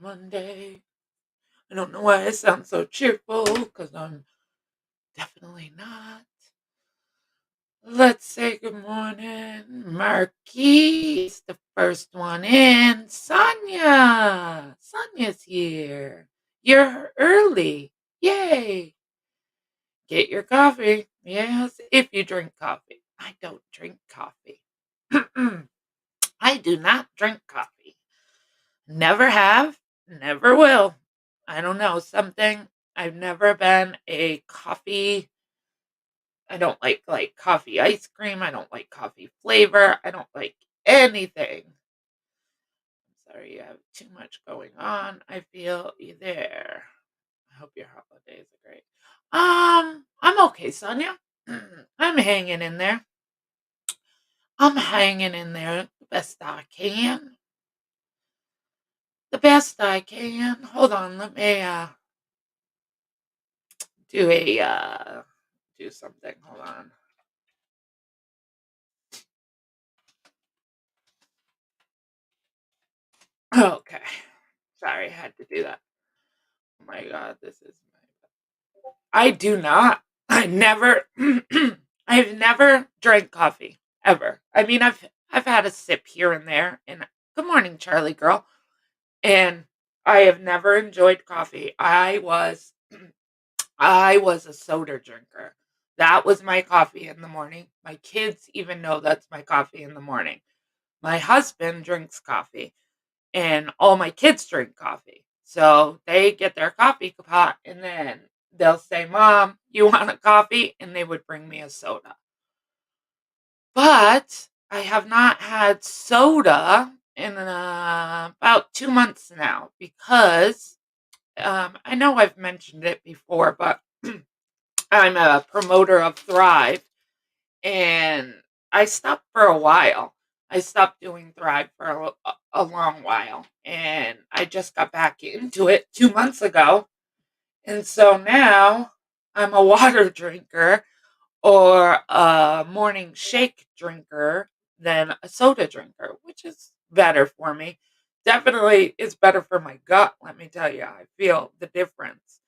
Monday. I don't know why I sound so cheerful because I'm definitely not. Let's say good morning. Marquise, the first one in. Sonia. Sonia's here. You're early. Yay. Get your coffee. Yes, if you drink coffee. I don't drink coffee. I do not drink coffee. Never have, never will. I don't know, something I've never been a coffee. I don't like coffee ice cream. I don't like coffee flavor. I don't like anything. I'm sorry you have too much going on. I feel you there. I hope your holidays are great. I'm okay, Sonia. I'm hanging in there. I'm hanging in there the best I can. The best I can. Hold on, let me do a do something. Hold on. Okay. Sorry, I had to do that. Oh my god, this is I do not. I never I've never drank coffee ever. I mean, I've had a sip here and there and good morning, Charlie girl. And I have never enjoyed coffee. I was a soda drinker. That was my coffee in the morning. My kids even know that's my coffee in the morning. My husband drinks coffee and all my kids drink coffee. So they get their coffee pot and then they'll say, Mom, you want a coffee? And they would bring me a soda. But I have not had soda in about 2 months now because I know I've mentioned it before, but I'm a promoter of Thrive and I stopped for a while. I stopped doing Thrive for a long while, and I just got back into it 2 months ago. And so now I'm a water drinker or a morning shake drinker than a soda drinker, which is better for me. Definitely, it's better for my gut. Let me tell you, I feel the difference.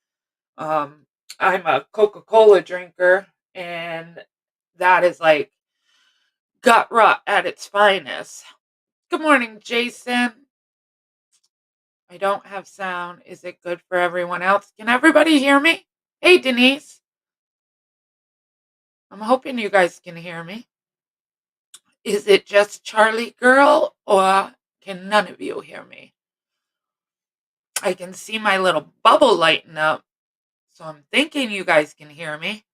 Um, I'm a Coca Cola drinker, and that is like gut rot at its finest. Good morning, Jason. I don't have sound. Is it good for everyone else? Can everybody hear me? Hey, Denise. I'm hoping you guys can hear me. Is it just Charlie Girl or can none of you hear me? I can see my little bubble lighting up, so I'm thinking you guys can hear me.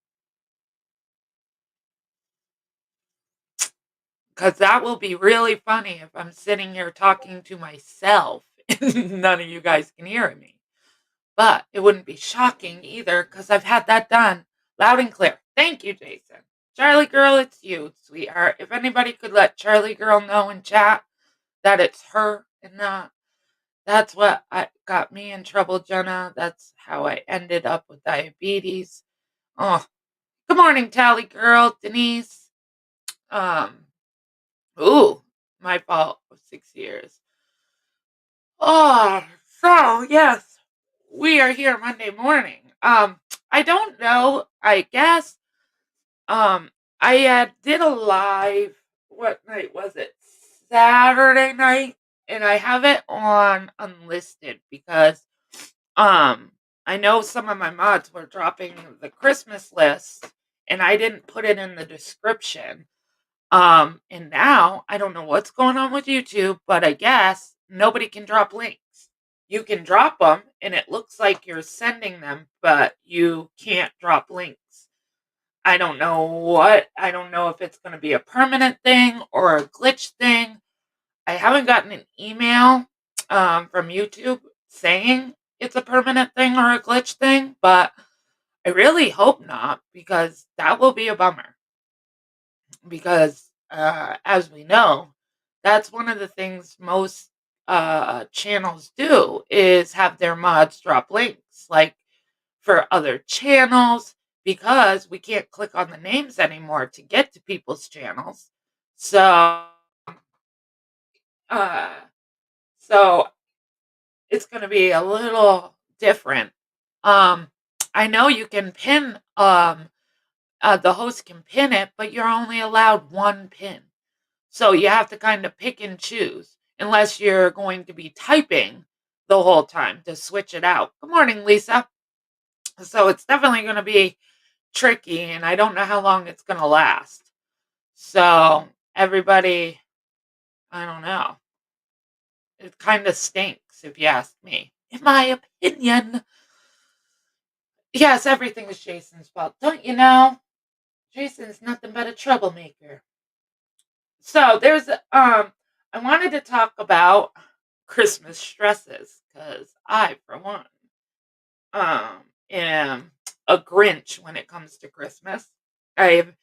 Because that will be really funny if I'm sitting here talking to myself and none of you guys can hear me. But it wouldn't be shocking either because I've had that done loud and clear. Thank you, Jason. Charlie Girl, it's you, sweetheart. If anybody could let Charlie Girl know in chat that it's her and not. That's what got me in trouble, Jenna. That's how I ended up with diabetes. Oh, good morning, Tally Girl, Denise. Um, ooh, my fault. 6 years. Oh, so yes, we are here Monday morning. I don't know. I guess um I did a live. What night was it? Saturday night, and I have it on unlisted because um I know some of my mods were dropping the Christmas list, and I didn't put it in the description. And now I don't know what's going on with YouTube, but I guess nobody can drop links. You can drop them and it looks like you're sending them, but you can't drop links. I don't know what. I don't know if it's going to be a permanent thing or a glitch thing. I haven't gotten an email from YouTube saying it's a permanent thing or a glitch thing, but I really hope not because that will be a bummer because as we know, that's one of the things most channels do is have their mods drop links like for other channels because we can't click on the names anymore to get to people's channels. So uh so it's going to be a little different. Um, I know you can pin, the host can pin it, but you're only allowed one pin. So you have to kind of pick and choose, unless you're going to be typing the whole time to switch it out. Good morning, Lisa. So it's definitely going to be tricky, and I don't know how long it's going to last. So everybody, I don't know. It kind of stinks, if you ask me. In my opinion. Yes, everything is Jason's fault. Don't you know? Jason's nothing but a troublemaker. So I wanted to talk about Christmas stresses because I, for one, am a Grinch when it comes to Christmas. I've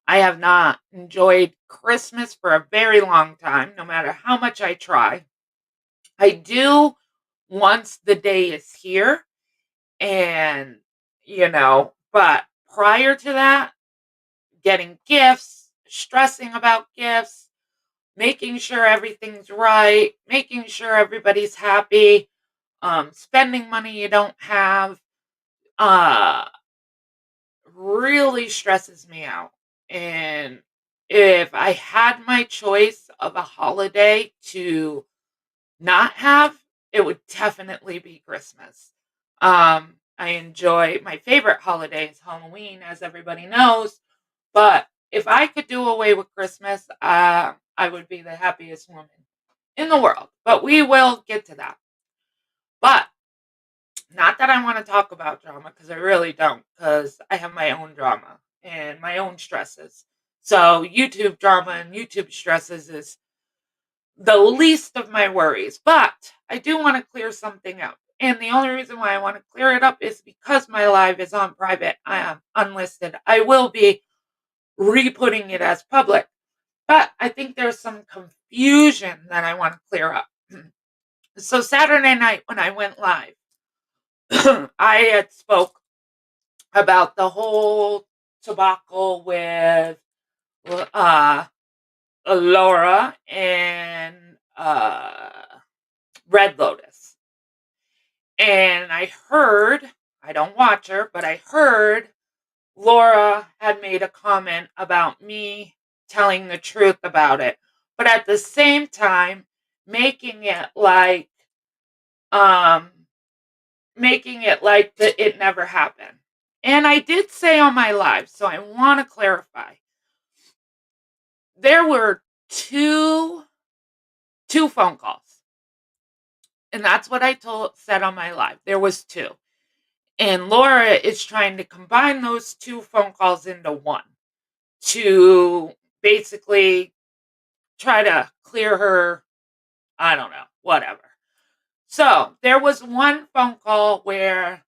I have not enjoyed Christmas for a very long time, no matter how much I try. I do once the day is here, and but prior to that, getting gifts, stressing about gifts, making sure everything's right, making sure everybody's happy, spending money you don't have, uh, really stresses me out. And if I had my choice of a holiday to not have, it would definitely be Christmas. I enjoy my favorite holiday is Halloween, as everybody knows. But if I could do away with Christmas, I would be the happiest woman in the world. But we will get to that. But not that I want to talk about drama, because I really don't, because I have my own drama and my own stresses. So YouTube drama and YouTube stresses is the least of my worries. But I do want to clear something out. And the only reason why I want to clear it up is because my live is on private. I am unlisted. I will be re-putting it as public. But I think there's some confusion that I want to clear up. So Saturday night when I went live, I had spoke about the whole debacle with uh, Laura and Red Lotus. And I don't watch her, but I heard Laura had made a comment about me telling the truth about it. But at the same time, making it like um that it never happened. And I did say on my live, so I want to clarify. There were two phone calls. And that's what I said on my live. There was two. And Laura is trying to combine those two phone calls into one to basically try to clear her, I don't know, whatever. So there was one phone call where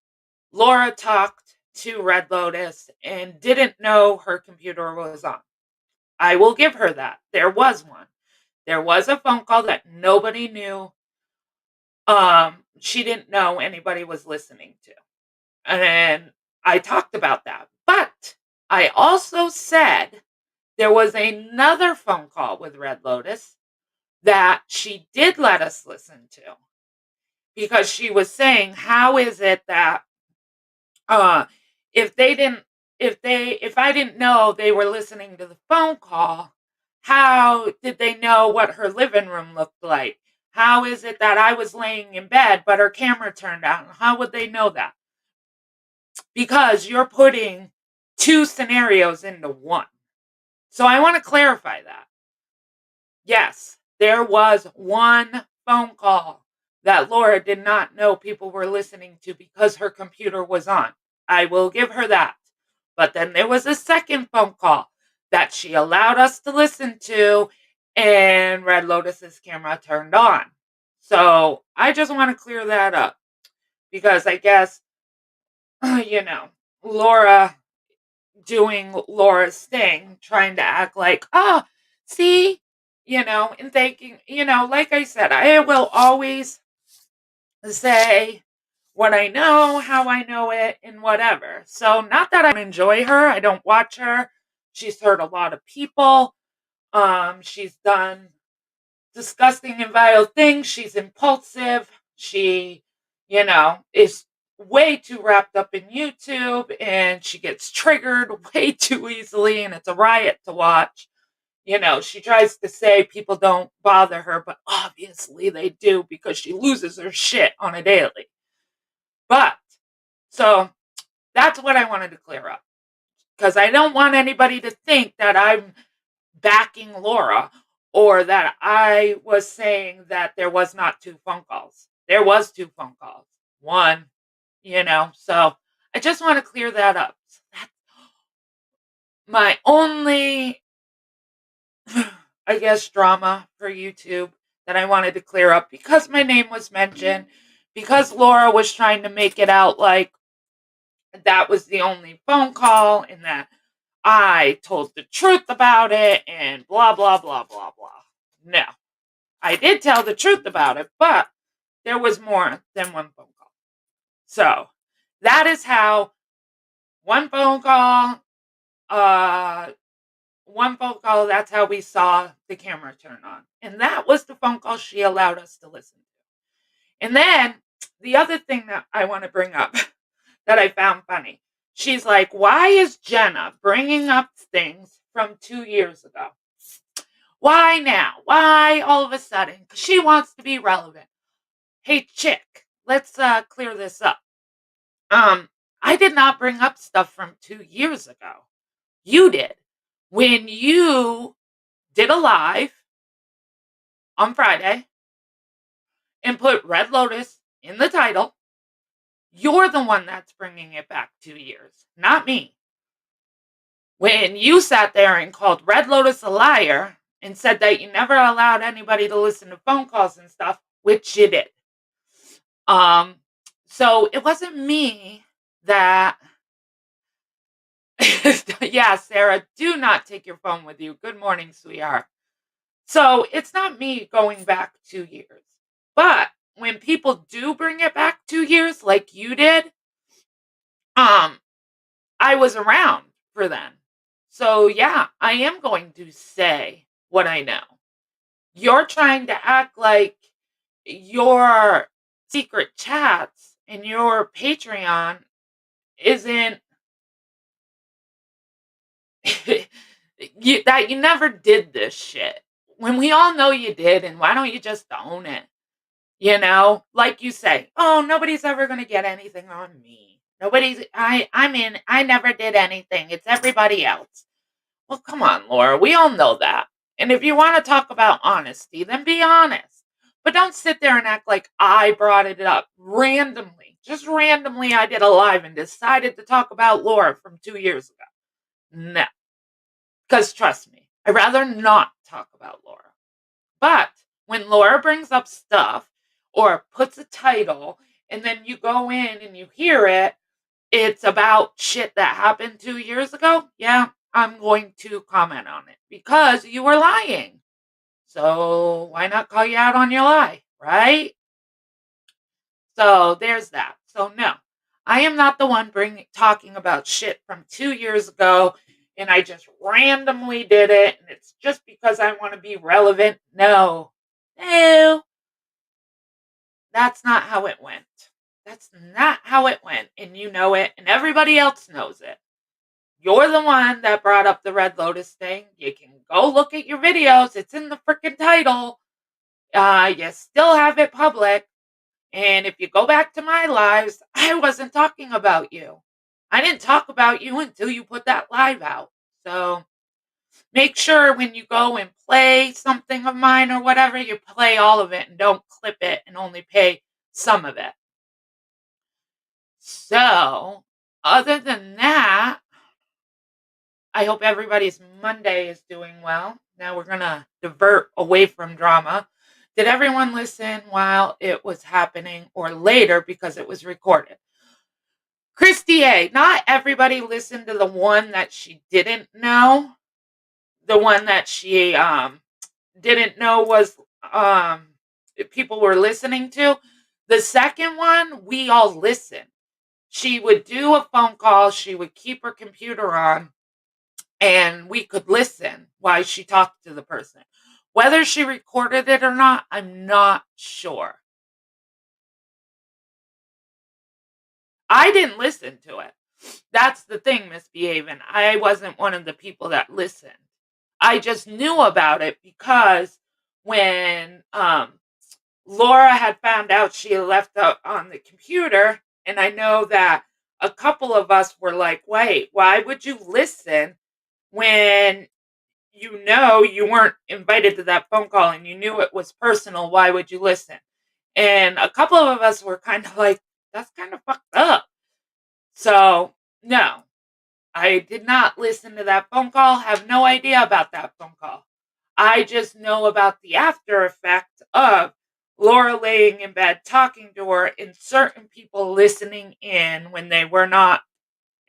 Laura talked to Red Lotus and didn't know her computer was on. I will give her that. There was one. There was a phone call that nobody knew. She didn't know anybody was listening to. And I talked about that. But I also said there was another phone call with Red Lotus that she did let us listen to, because she was saying, how is it that uh if they didn't if I didn't know they were listening to the phone call, how did they know what her living room looked like? How is it that I was laying in bed but her camera turned on? How would they know that? Because you're putting two scenarios into one. So I want to clarify that. Yes, there was one phone call that Laura did not know people were listening to because her computer was on. I will give her that. But then there was a second phone call that she allowed us to listen to, and Red Lotus's camera turned on. So I just want to clear that up, because I guess, Laura doing Laura's thing, trying to act like, see, and thinking, like I said, I will always say what I know, how I know it, and whatever. So, not that I don't enjoy her, I don't watch her. She's hurt a lot of people. She's done disgusting and vile things. She's impulsive. She, is way too wrapped up in YouTube and she gets triggered way too easily and it's a riot to watch. She tries to say people don't bother her, but obviously they do because she loses her shit on a daily. But so that's what I wanted to clear up because I don't want anybody to think that I'm backing Laura or that I was saying that there was not two phone calls. There was two phone calls. One, so I just want to clear that up. So that's my only I guess drama for YouTube that I wanted to clear up because my name was mentioned, because Laura was trying to make it out like that was the only phone call and that I told the truth about it and blah, blah, blah, blah, blah. No, I did tell the truth about it, but there was more than one phone call. So that is how one phone call, uh, that's how we saw the camera turn on. And that was the phone call she allowed us to listen to. And then the other thing that I want to bring up that I found funny, she's like, why is Jenna bringing up things from 2 years ago? Why now? Why all of a sudden? Because she wants to be relevant. Hey, chick, let's clear this up. I did not bring up stuff from 2 years ago. You did. When you did a live on Friday and put Red Lotus in the title, you're the one that's bringing it back 2 years, not me. When you sat there and called Red Lotus a liar and said that you never allowed anybody to listen to phone calls and stuff, which you did. So it wasn't me that yeah, Sarah, do not take your phone with you. Good morning, sweetheart. So it's not me going back 2 years. But when people do bring it back 2 years, like you did, I was around for them. So yeah, I am going to say what I know. You're trying to act like your secret chats and your Patreon isn't that you never did this shit. When we all know you did, and why don't you just own it? Like you say, oh, nobody's ever gonna get anything on me. I never did anything. It's everybody else. Well, come on, Laura. We all know that. And if you want to talk about honesty, then be honest. But don't sit there and act like I brought it up randomly. Just randomly, I did a live and decided to talk about Laura from 2 years ago. No. Because trust me, I'd rather not talk about Laura. But when Laura brings up stuff or puts a title and then you go in and you hear it, it's about shit that happened 2 years ago. Yeah, I'm going to comment on it because you were lying. So why not call you out on your lie, right? So there's that. So no, I am not the one talking about shit from 2 years ago and I just randomly did it and it's just because I want to be relevant. No. No. That's not how it went. That's not how it went. And you know it, and everybody else knows it. You're the one that brought up the Red Lotus thing. You can go look at your videos. It's in the freaking title. You still have it public. And if you go back to my lives, I wasn't talking about you. I didn't talk about you until you put that live out. So make sure when you go and play something of mine or whatever, you play all of it and don't clip it and only pay some of it. So, other than that, I hope everybody's Monday is doing well. Now we're going to divert away from drama. Did everyone listen while it was happening or later because it was recorded? Christy A, not everybody listened to the one that she didn't know. The one that she didn't know was people were listening to. The second one, we all listened. She would do a phone call, she would keep her computer on, and we could listen while she talked to the person. Whether she recorded it or not, I'm not sure. I didn't listen to it. That's the thing, Misbehaving. I wasn't one of the people that listened. I just knew about it because when Laura had found out she had left out on the computer, and I know that a couple of us were like, wait, why would you listen when you know you weren't invited to that phone call and you knew it was personal? Why would you listen? And a couple of us were kind of like, that's kind of fucked up. So, no, I did not listen to that phone call, have no idea about that phone call. I just know about the after effect of Laura laying in bed talking to her and certain people listening in when they were not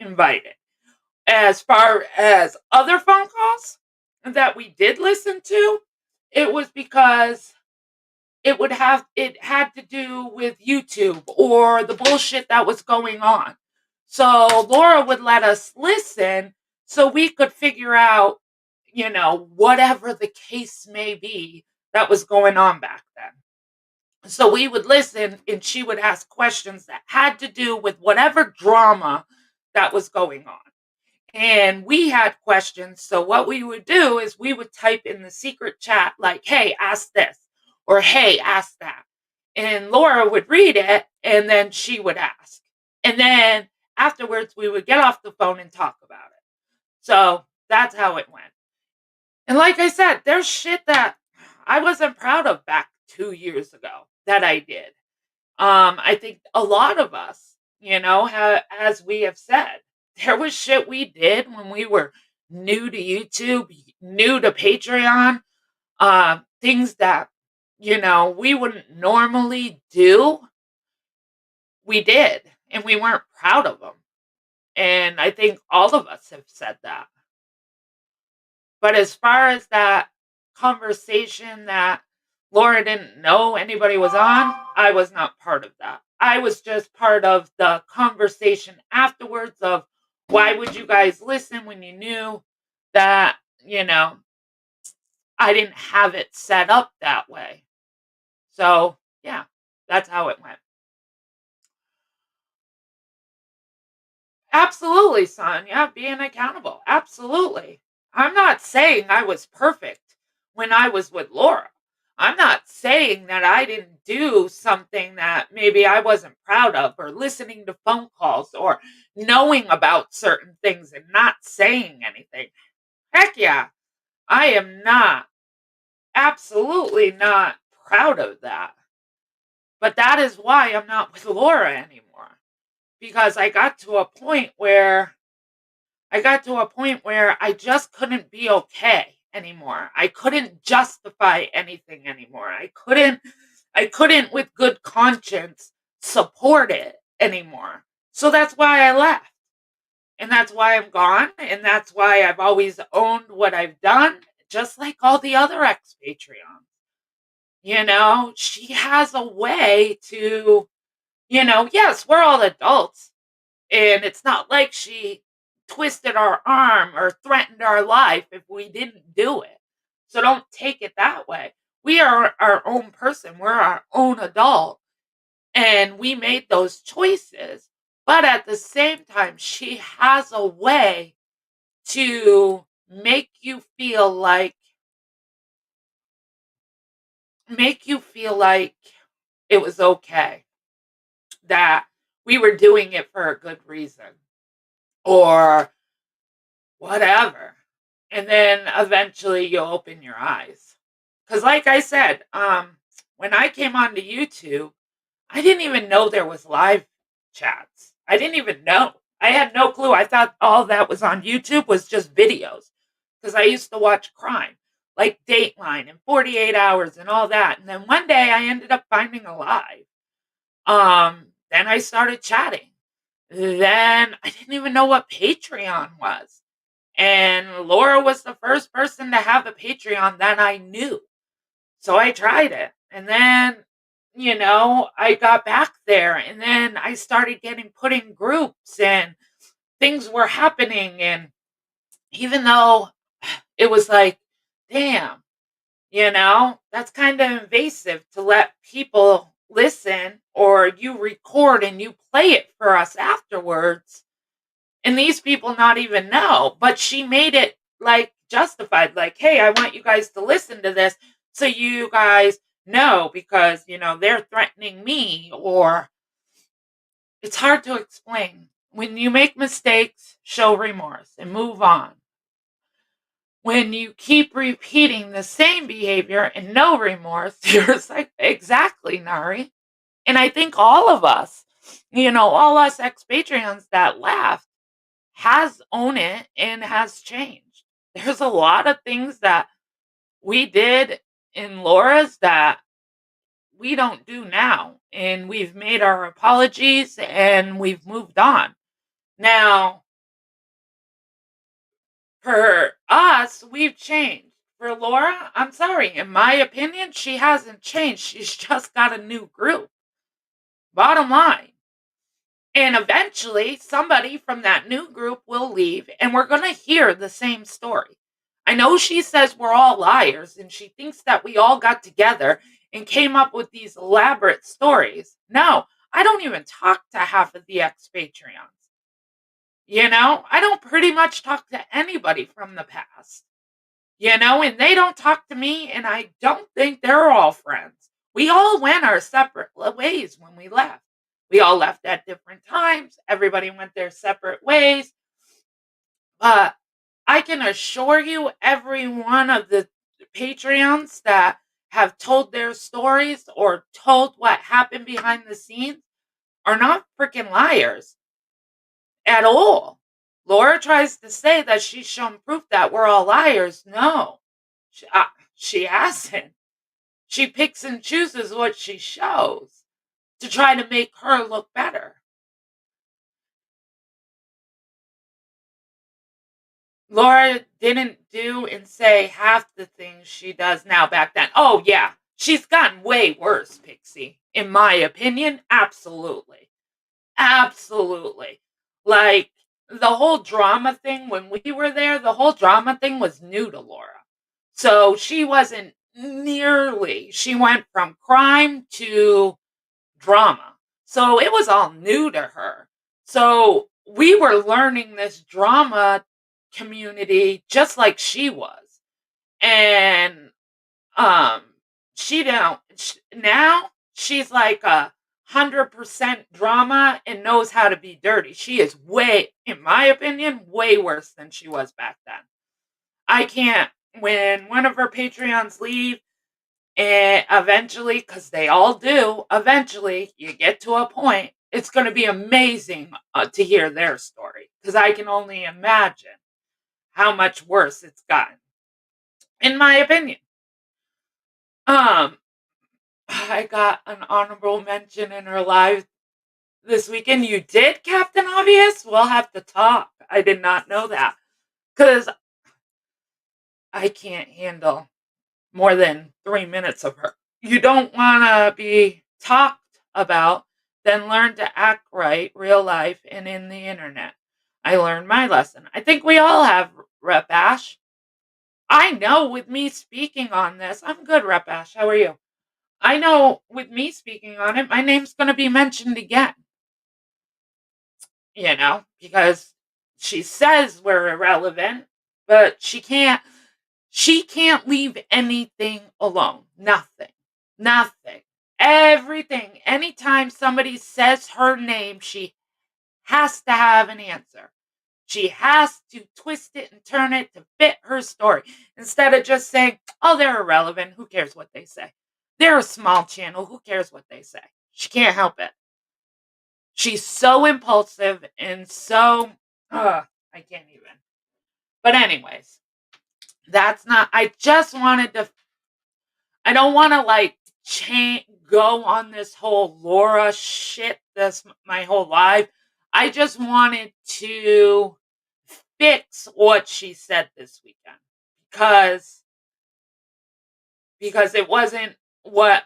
invited. As far as other phone calls that we did listen to, it was because it had to do with YouTube or the bullshit that was going on. So Laura would let us listen so we could figure out, whatever the case may be that was going on back then. So we would listen and she would ask questions that had to do with whatever drama that was going on. And we had questions. So what we would do is we would type in the secret chat, like, hey, ask this, or hey, ask that. And Laura would read it and then she would ask. And then afterwards, we would get off the phone and talk about it. So that's how it went. And like I said, there's shit that I wasn't proud of back 2 years ago that I did. I think a lot of us, as we have said, there was shit we did when we were new to YouTube, new to Patreon, things that, we wouldn't normally do. We did, and we weren't proud of them. And I think all of us have said that. But as far as that conversation that Laura didn't know anybody was on, I was not part of that. I was just part of the conversation afterwards of why would you guys listen when you knew that, I didn't have it set up that way. So, yeah, that's how it went. Absolutely, son. Yeah, being accountable. Absolutely. I'm not saying I was perfect when I was with Laura. I'm not saying that I didn't do something that maybe I wasn't proud of, or listening to phone calls, or knowing about certain things and not saying anything. Heck yeah, I am not, absolutely not proud of that. But that is why I'm not with Laura anymore. Because I got to a point where I just couldn't be okay anymore. I couldn't justify anything anymore. I couldn't with good conscience support it anymore. So that's why I left. And that's why I'm gone. And that's why I've always owned what I've done, just like all the other expatriates. She has a way to, yes, we're all adults. And it's not like she twisted our arm or threatened our life if we didn't do it. So don't take it that way. We are our own person. We're our own adult. And we made those choices. But at the same time, she has a way to make you feel like it was okay, that we were doing it for a good reason or whatever. And then eventually you'll open your eyes. Cuz like I said, when I came onto YouTube, I didn't even know there was live chats. I didn't even know. I had no clue. I thought all that was on YouTube was just videos. Cuz I used to watch crime, like Dateline and 48 Hours and all that. And then one day I ended up finding a live. Then I started chatting. Then I didn't even know what Patreon was. And Laura was the first person to have a Patreon that I knew. So I tried it. And then, I got back there and then I started getting put in groups and things were happening. And even though it was like, damn, that's kind of invasive to let people listen or you record and you play it for us afterwards, and these people not even know, but she made it like justified, like, hey, I want you guys to listen to this so you guys know because they're threatening me, or it's hard to explain. When you make mistakes, show remorse and move on. When you keep repeating the same behavior and no remorse, you're just like, exactly, Nari. And I think all of us, all us expatriates that left, has owned it and has changed. There's a lot of things that we did in Laura's that we don't do now. And we've made our apologies and we've moved on. Now, for us, we've changed. For Laura, I'm sorry. In my opinion, she hasn't changed. She's just got a new group. Bottom line. And eventually, somebody from that new group will leave, and we're going to hear the same story. I know she says we're all liars, and she thinks that we all got together and came up with these elaborate stories. No, I don't even talk to half of the expatriates. I don't pretty much talk to anybody from the past. And they don't talk to me, and I don't think they're all friends. We all went our separate ways when we left. We all left at different times. Everybody went their separate ways. But I can assure you, every one of the Patreons that have told their stories or told what happened behind the scenes are not freaking liars at all. Laura tries to say that she's shown proof that we're all liars. No, she hasn't. She picks and chooses what she shows to try to make her look better. Laura didn't do and say half the things she does now back then. Oh, yeah. She's gotten way worse, Pixie. In my opinion, absolutely. Absolutely. Like, the whole drama thing, when we were there, the whole drama thing was new to Laura. So she wasn't she went from crime to drama. So it was all new to her. So we were learning this drama community just like she was. And um she don't now she's like 100% drama and knows how to be dirty. She is way, in my opinion, way worse than she was back then. I can't, when one of her Patreons leave, and eventually, because they all do, eventually you get to a point, it's going to be amazing to hear their story. Because I can only imagine how much worse it's gotten, in my opinion. Um, I got an honorable mention in her live this weekend. You did, Captain Obvious? We'll have to talk. I did not know that. Because I can't handle more than 3 minutes of her. You don't want to be talked about, then learn to act right, real life, and in the internet. I learned my lesson. I think we all have, Rep Ash. I know with me speaking on this, I'm good, Rep Ash. How are you? I know with me speaking on it, my name's going to be mentioned again. Because she says we're irrelevant, but she can't leave anything alone. Nothing. Nothing. Everything. Anytime somebody says her name, she has to have an answer. She has to twist it and turn it to fit her story instead of just saying, oh, they're irrelevant. Who cares what they say? They're a small channel. Who cares what they say? She can't help it. She's so impulsive and so, I can't even. But, anyways, that's not, I don't want to like go on this whole Laura shit this my whole life. I just wanted to fix what she said this weekend because it wasn't what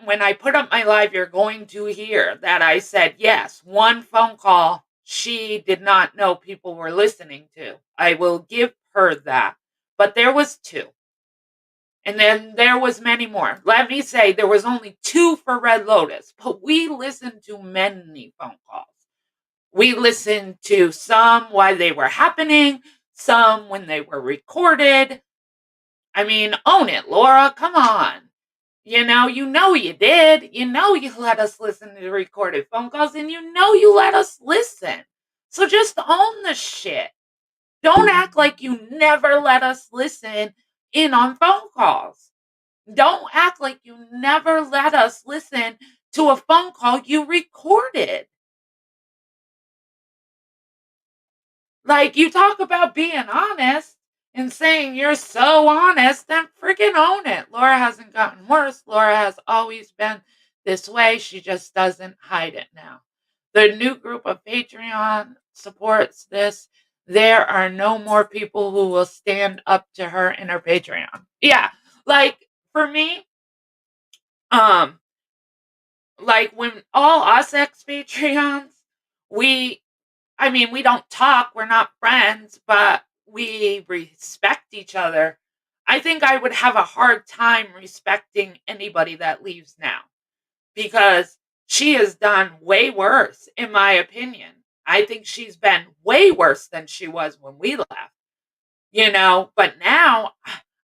when I put up my live, you're going to hear that I said, yes, one phone call she did not know people were listening to. I will give her that. But there was two. And then there was many more. Let me say there was only 2 for Red Lotus, but we listened to many phone calls. We listened to some while they were happening, some when they were recorded. I mean, own it, Laura. Come on. You know you did. You know you let us listen to the recorded phone calls, and you know you let us listen. So just own the shit. Don't act like you never let us listen in on phone calls. Don't act like you never let us listen to a phone call you recorded. Like, you talk about being honest and saying you're so honest, then freaking own it. Laura hasn't gotten worse. Laura has always been this way. She just doesn't hide it now. The new group of Patreon supports this. There are no more people who will stand up to her in her Patreon. Yeah, like for me, um, like when all us ex Patreons, we I mean, we don't talk, we're not friends, but we respect each other. I think I would have a hard time respecting anybody that leaves now because she has done way worse, in my opinion. I think she's been way worse than she was when we left. But now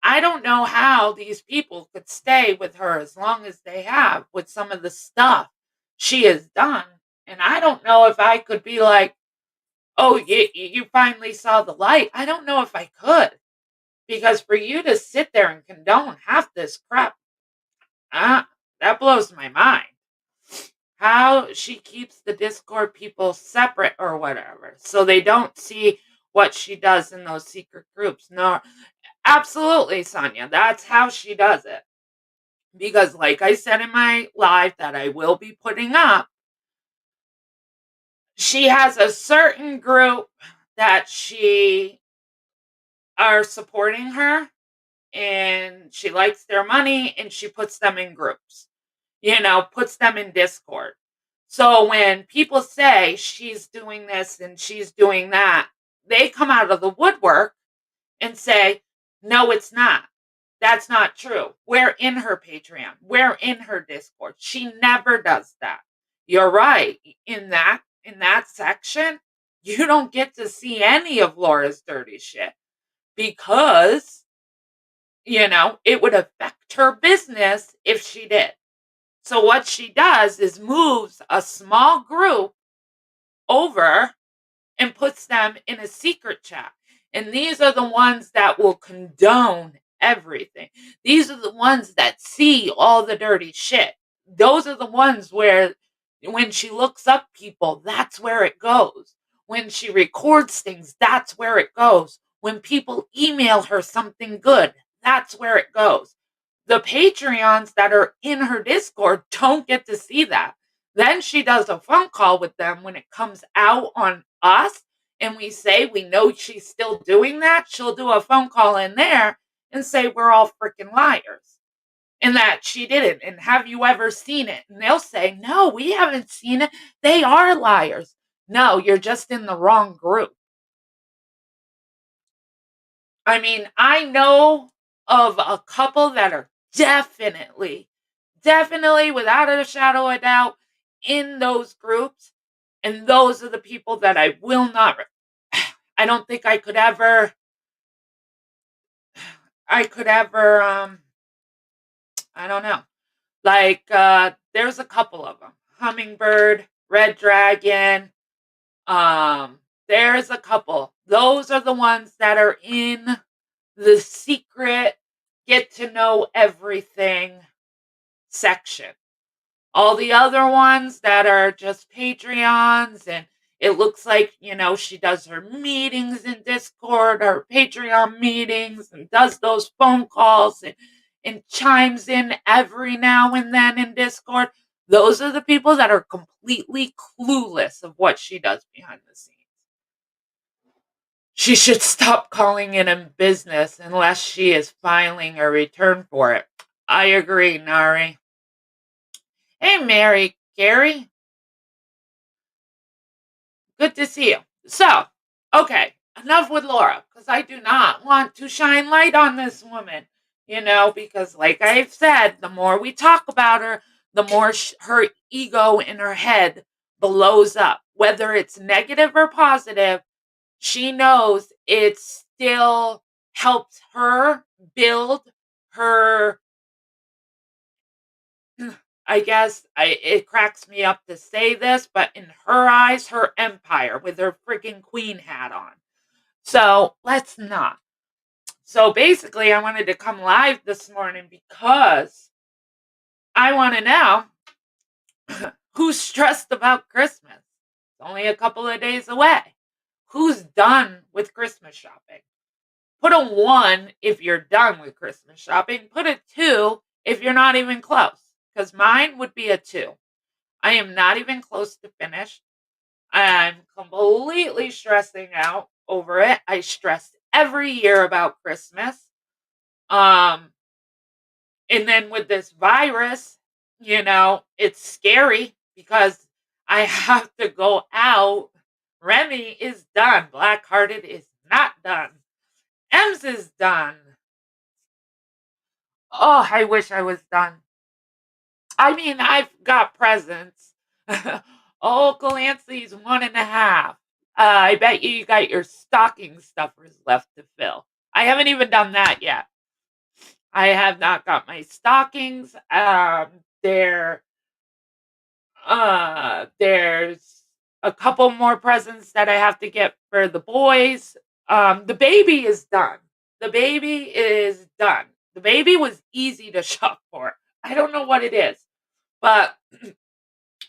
I don't know how these people could stay with her as long as they have with some of the stuff she has done. And I don't know if I could be like, oh, you finally saw the light. I don't know if I could. Because for you to sit there and condone half this crap, uh, that blows my mind. How she keeps the Discord people separate or whatever, so they don't see what she does in those secret groups. No, absolutely, Sonia. That's how she does it. Because, like I said in my live that I will be putting up, she has a certain group that she are supporting her and she likes their money and she puts them in groups, puts them in Discord. So when people say she's doing this and she's doing that, they come out of the woodwork and say, no, it's not. That's not true. We're in her Patreon. We're in her Discord. She never does that. You're right. In that section, you don't get to see any of Laura's dirty shit because it would affect her business if she did. So what she does is moves a small group over and puts them in a secret chat. And these are the ones that will condone everything. These are the ones that see all the dirty shit. Those are the ones where when she looks up people, that's where it goes. When she records things, that's where it goes. When people email her something good, that's where it goes. The Patreons that are in her Discord don't get to see that. Then she does a phone call with them when it comes out on us and we say we know she's still doing that. She'll do a phone call in there and say we're all freaking liars and that she didn't. And have you ever seen it? And they'll say, no, we haven't seen it. They are liars. No, you're just in the wrong group. I mean, I know of a couple that are definitely without a shadow of a doubt in those groups. And those are the people that I will not, I don't think I don't know. Like, there's a couple of them. Hummingbird, Red Dragon, there's a couple. Those are the ones that are in the secret, get to know everything section. All the other ones that are just Patreons and it looks like, she does her meetings in Discord, her Patreon meetings, and does those phone calls and chimes in every now and then in Discord. Those are the people that are completely clueless of what she does behind the scenes. She should stop calling it a business unless she is filing a return for it. I agree, Nari. Hey, Mary, Gary. Good to see you. So, okay, enough with Laura, because I do not want to shine light on this woman. because like I've said, the more we talk about her, the more her ego in her head blows up. Whether it's negative or positive, she knows it still helps her build her I guess it cracks me up to say this, but in her eyes, her empire with her freaking queen hat on. So let's not. So basically, I wanted to come live this morning because I want to know who's stressed about Christmas. It's only a couple of days away. Who's done with Christmas shopping? Put a 1 if you're done with Christmas shopping. Put a 2 if you're not even close. Because mine would be a 2. I am not even close to finished. I'm completely stressing out over it. I stress every year about Christmas. Um, and then with this virus, it's scary because I have to go out. Remy is done. Blackhearted is not done. Ems is done. Oh, I wish I was done. I mean, I've got presents. Oh, Clancy's 1.5. I bet you got your stocking stuffers left to fill. I haven't even done that yet. I have not got my stockings. There's a couple more presents that I have to get for the boys. The baby is done. The baby is done. The baby was easy to shop for. I don't know what it is, but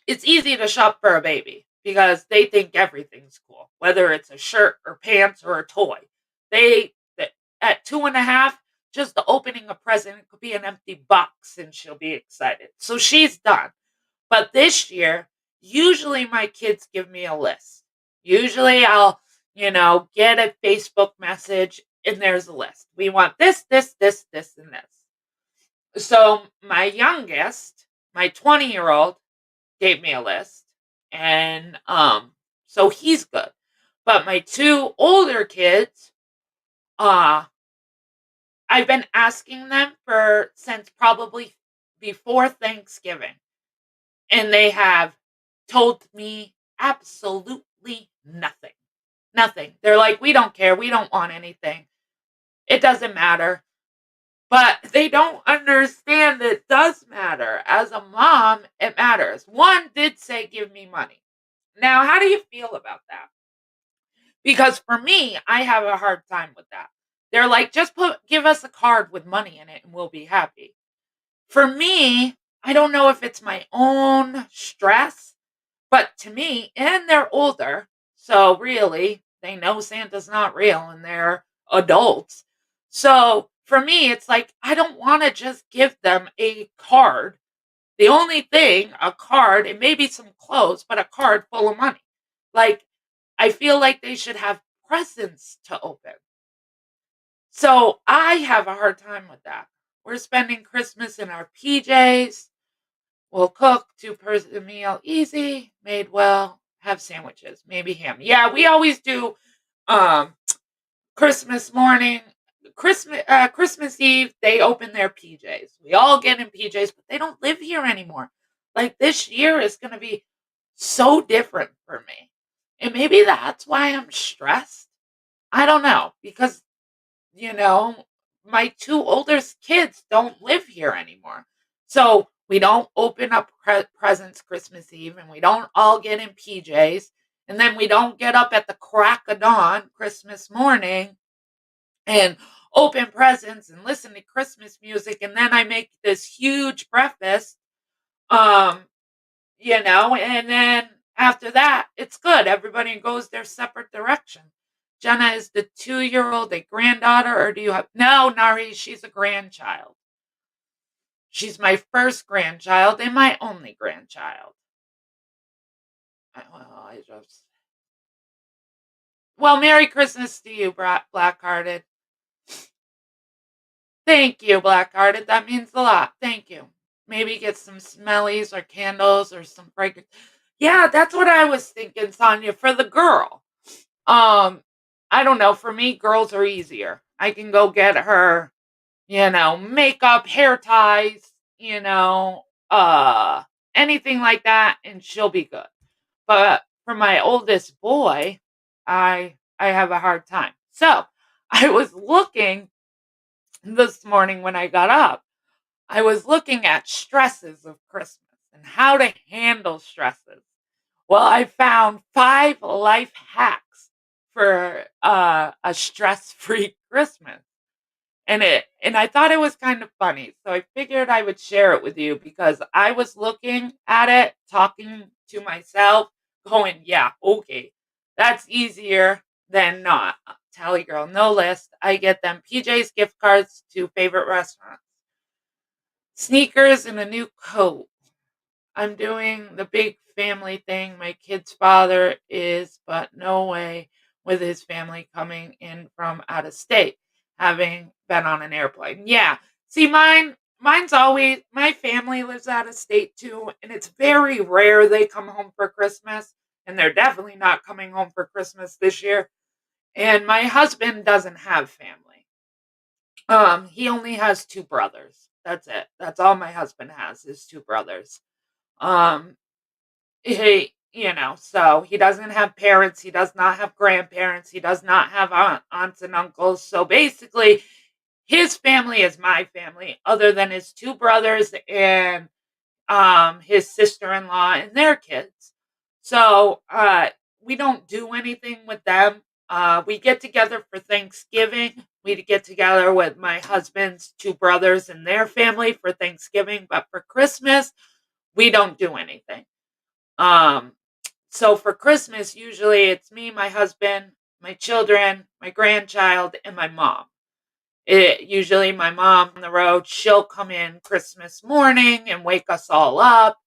it's easy to shop for a baby because they think everything's cool, whether it's a shirt or pants or a toy. They at 2.5, just the opening a present could be an empty box and she'll be excited. So she's done. But this year, usually my kids give me a list. Usually I'll, get a Facebook message and there's a list. We want this, this, this, this, and this. So my youngest, my 20-year-old, gave me a list. And so he's good. But my 2 older kids, uh, I've been asking them for since probably before Thanksgiving. And they have told me absolutely nothing. Nothing. They're like, we don't care. We don't want anything. It doesn't matter. But they don't understand that it does matter. As a mom, it matters. One did say, give me money. Now, how do you feel about that? Because for me, I have a hard time with that. They're like, just give us a card with money in it and we'll be happy. For me, I don't know if it's my own stress, but to me, and they're older, so really, they know Santa's not real and they're adults. So for me, it's like, I don't want to just give them a card. The only thing, a card, it may be some clothes, but a card full of money. Like, I feel like they should have presents to open. So I have a hard time with that. We're spending Christmas in our PJs. We'll cook 2-person meal, easy, made well, have sandwiches, maybe ham. Yeah, we always do um Christmas morning, Christmas Eve, they open their PJs. We all get in PJs, but they don't live here anymore. Like this year is going to be so different for me. And maybe that's why I'm stressed. I don't know because you know, my 2 oldest kids don't live here anymore. So we don't open up presents Christmas Eve and we don't all get in PJs. And then we don't get up at the crack of dawn Christmas morning and open presents and listen to Christmas music. And then I make this huge breakfast, um, and then after that, it's good. Everybody goes their separate direction. Jenna is the 2-year-old a granddaughter, or do you have no, Nari, she's a grandchild. She's my first grandchild and my only grandchild. Well, Merry Christmas to you, Blackhearted. Thank you, Blackhearted. That means a lot. Thank you. Maybe get some smellies or candles or some fragrance. Yeah, that's what I was thinking, Sonia, for the girl. I don't know. For me, girls are easier. I can go get her, makeup, hair ties, anything like that, and she'll be good. But for my oldest boy, I have a hard time. So I was looking this morning when I got up. I was looking at stresses of Christmas and how to handle stresses. Well, I found 5 life hacks for, a stress-free Christmas, and I thought it was kind of funny, so I figured I would share it with you because I was looking at it, talking to myself, going, "Yeah, okay, that's easier than not." Tally girl, no list. I get them PJ's gift cards to favorite restaurants, sneakers, and a new coat. I'm doing the big family thing. My kid's father is, but no way with his family coming in from out of state, having been on an airplane. Yeah. See, mine's always my family lives out of state too, and it's very rare they come home for Christmas, and they're definitely not coming home for Christmas this year. And my husband doesn't have family. He only has 2 brothers. That's it. That's all my husband has is 2 brothers. Um, so he doesn't have parents, he does not have grandparents, he does not have aunts and uncles. So basically, his family is my family, other than his 2 brothers and his sister-in-law and their kids. So we don't do anything with them. We get together for Thanksgiving. We get together with my husband's 2 brothers and their family for Thanksgiving, but for Christmas, we don't do anything. Um, so for Christmas, usually it's me, my husband, my children, my grandchild, and my mom. Usually my mom on the road, she'll come in Christmas morning and wake us all up.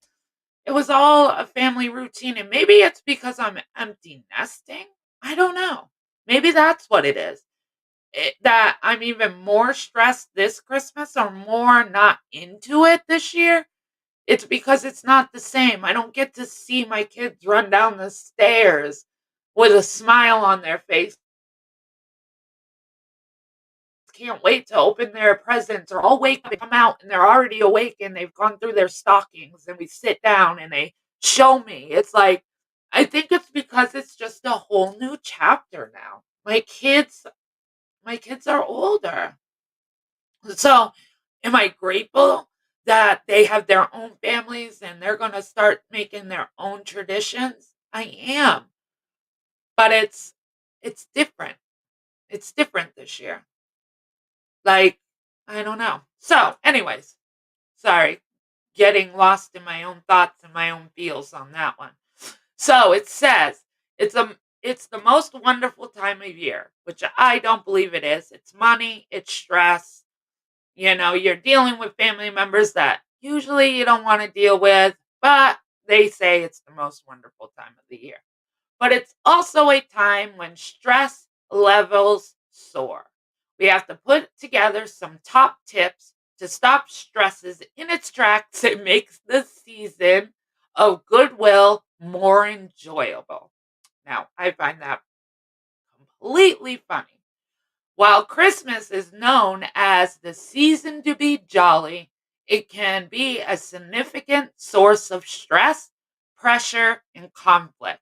It was all a family routine, and maybe it's because I'm empty nesting. I don't know. Maybe that's what it is. That I'm even more stressed this Christmas or more not into it this year. It's because it's not the same. I don't get to see my kids run down the stairs with a smile on their face. Can't wait to open their presents, or I'll wake up and come out and they're already awake and they've gone through their stockings and we sit down and they show me. It's like I think it's because it's just a whole new chapter now. My kids are older. So, am I grateful that they have their own families and they're gonna start making their own traditions? I am, but it's different. It's different this year. Like, I don't know. So, anyways, sorry, getting lost in my own thoughts and my own feels on that one. So it says it's the most wonderful time of year, which I don't believe it is. It's money, it's stress. You're dealing with family members that usually you don't want to deal with, but they say it's the most wonderful time of the year. But it's also a time when stress levels soar. We have to put together some top tips to stop stresses in its tracks and makes the season of goodwill more enjoyable. Now, I find that completely funny. While Christmas is known as the season to be jolly, it can be a significant source of stress, pressure, and conflict.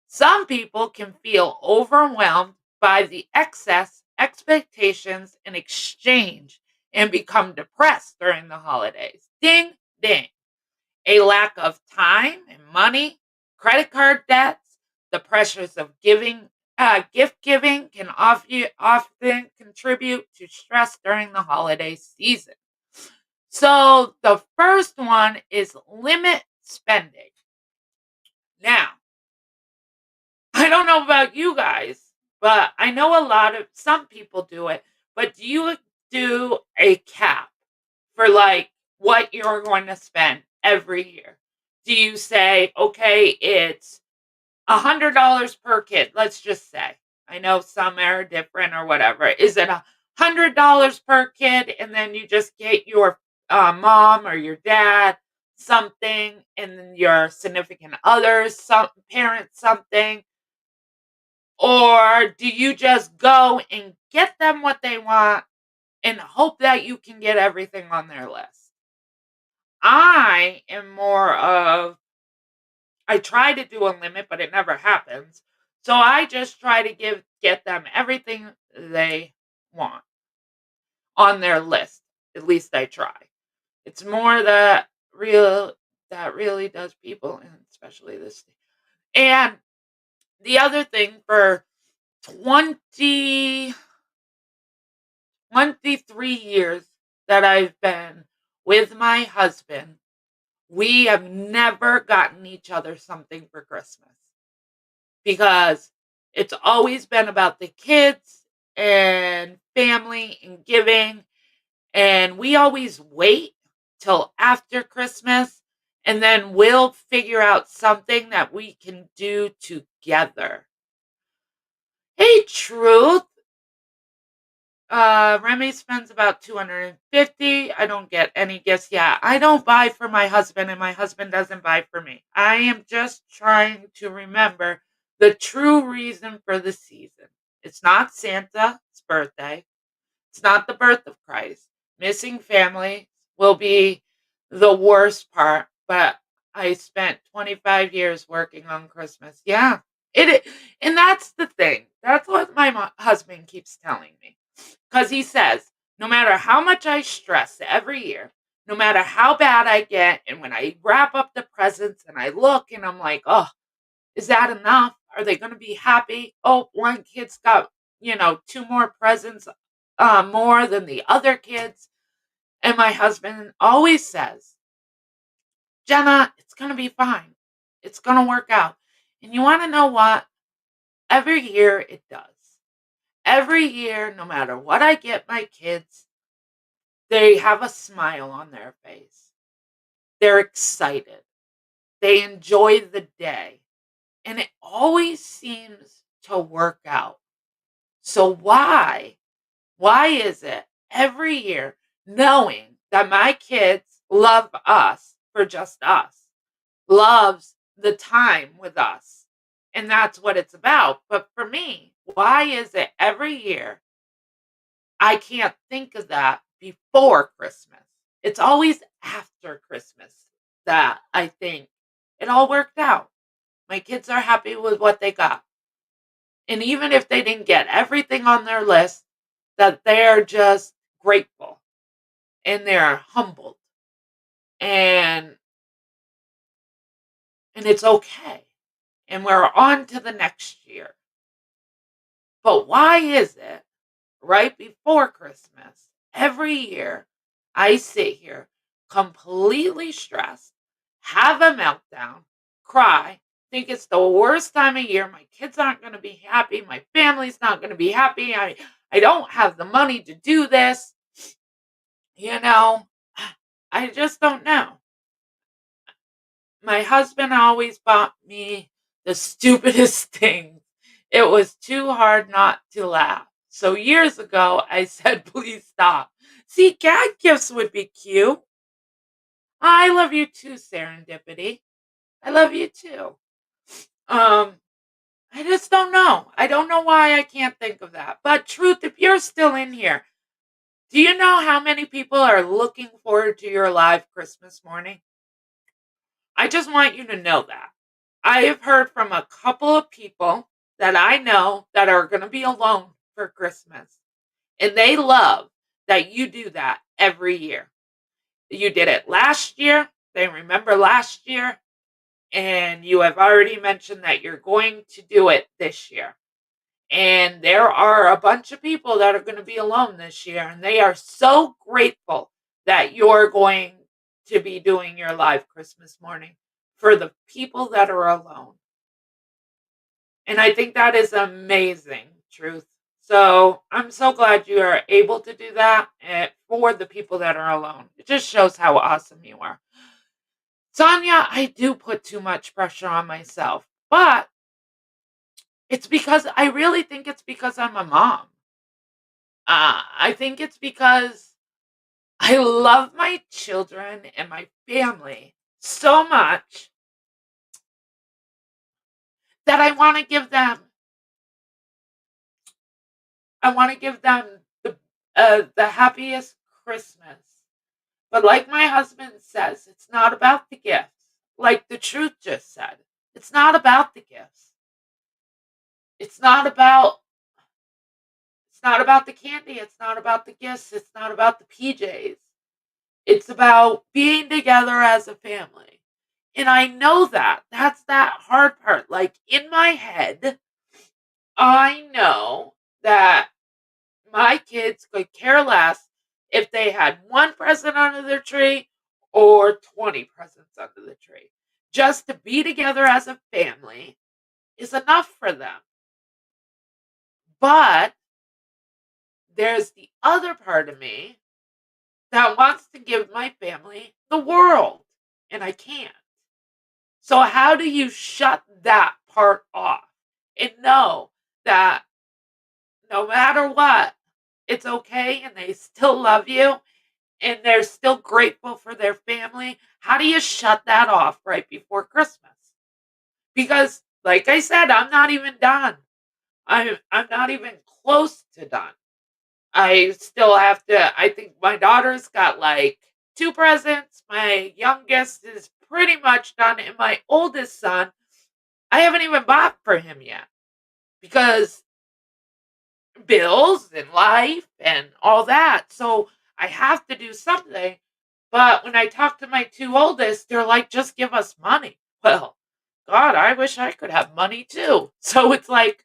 Some people can feel overwhelmed by the excess expectations and exchange and become depressed during the holidays. Ding, ding. A lack of time and money, credit card debts, the pressures of gift giving can often contribute to stress during the holiday season. So the first one is limit spending. Now, I don't know about you guys, but I know some people do it. But do you do a cap for like what you're going to spend every year? Do you say, okay, it's $100 per kid? Let's just say. I know some are different or whatever. Is it $100 per kid, and then you just get your mom or your dad something, and then your significant others, some parents something? Or do you just go and get them what they want and hope that you can get everything on their list. I am more of I try to do a limit, but it never happens. So I just try to get them everything they want on their list. At least I try. It's more that really does people, and especially this. And the other thing for 20 23 years that I've been with my husband, we have never gotten each other something for Christmas because it's always been about the kids and family and giving. And we always wait till after Christmas and then we'll figure out something that we can do together. Hey, Truth. Remy spends about 250. I don't get any gifts. Yeah, I don't buy for my husband, and my husband doesn't buy for me. I am just trying to remember the true reason for the season. It's not Santa's birthday. It's not the birth of Christ. Missing family will be the worst part, but I spent 25 years working on Christmas. Yeah, and that's the thing. That's what my husband keeps telling me. Because he says, no matter how much I stress every year, no matter how bad I get, and when I wrap up the presents and I look and I'm like, oh, is that enough? Are they going to be happy? Oh, one kid's got, two more presents more than the other kids. And my husband always says, Jenna, it's going to be fine. It's going to work out. And you want to know what? Every year it does. Every year, no matter what I get my kids, they have a smile on their face. They're excited. They enjoy the day. And it always seems to work out. So why is it every year knowing that my kids love us for just us, loves the time with us, and that's what it's about. But for me, why is it every year I can't think of that before Christmas? It's always after Christmas that I think it all worked out. My kids are happy with what they got. And even if they didn't get everything on their list, that they're just grateful and they're humbled and it's okay. And we're on to the next year. But why is it right before Christmas every year I sit here completely stressed, have a meltdown, cry, think it's the worst time of year. My kids aren't going to be happy. My family's not going to be happy. I don't have the money to do this. You know, I just don't know. My husband always bought me the stupidest things. It was too hard not to laugh. So years ago, I said, please stop. See, gag gifts would be cute. I love you too, Serendipity. I love you too. Um, I just don't know. I don't know why I can't think of that. But Truth, if you're still in here, do you know how many people are looking forward to your live Christmas morning? I just want you to know that. I have heard from a couple of people that I know that are going to be alone for Christmas. And they love that you do that every year. You did it last year. They remember last year. And you have already mentioned that you're going to do it this year. And there are a bunch of people that are going to be alone this year. And they are so grateful that you're going to be doing your live Christmas morning for the people that are alone. And I think that is amazing, Truth. So I'm so glad you are able to do that for the people that are alone. It just shows how awesome you are. Sonia, I do put too much pressure on myself, but it's because I really think it's because I'm a mom. I think it's because I love my children and my family so much that I want to give them the the happiest Christmas. But like my husband says, it's not about the gifts. Like the truth just said, it's not about the gifts. It's not about it's not about the candy, it's not about the gifts, it's not about the PJs. It's about being together as a family. And I know that. That's that hard part. Like in my head, I know that my kids could care less if they had one present under their tree or 20 presents under the tree. Just to be together as a family is enough for them. But there's the other part of me that wants to give my family the world, and I can't. So, how do you shut that part off and know that no matter what, it's okay and they still love you and they're still grateful for their family? How do you shut that off right before Christmas? Because, like I said, I'm not even done. I'm not even close to done. I still have to. I think my daughter's got like two presents. My youngest is pretty much done, and my oldest son, I haven't even bought for him yet because bills and life and all that. So I have to do something. But when I talk to my two oldest, they're like, just give us money. Well, God, I wish I could have money too. So it's like,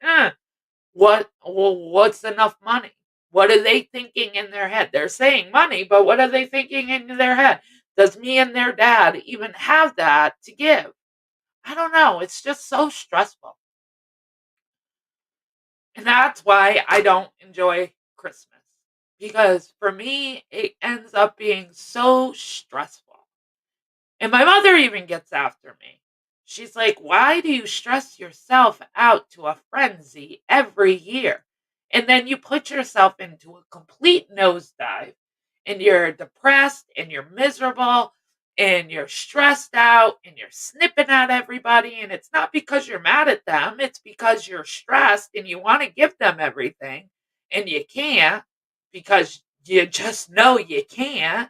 what's enough money? What are they thinking in their head? They're saying money, but what are they thinking in their head? Does me and their dad even have that to give? I don't know. It's just so stressful. And that's why I don't enjoy Christmas. Because for me, it ends up being so stressful. And my mother even gets after me. She's like, why do you stress yourself out to a frenzy every year? And then you put yourself into a complete nosedive and you're depressed and you're miserable and you're stressed out and you're snipping at everybody. And it's not because you're mad at them, it's because you're stressed and you want to give them everything and you can't because you just know you can't.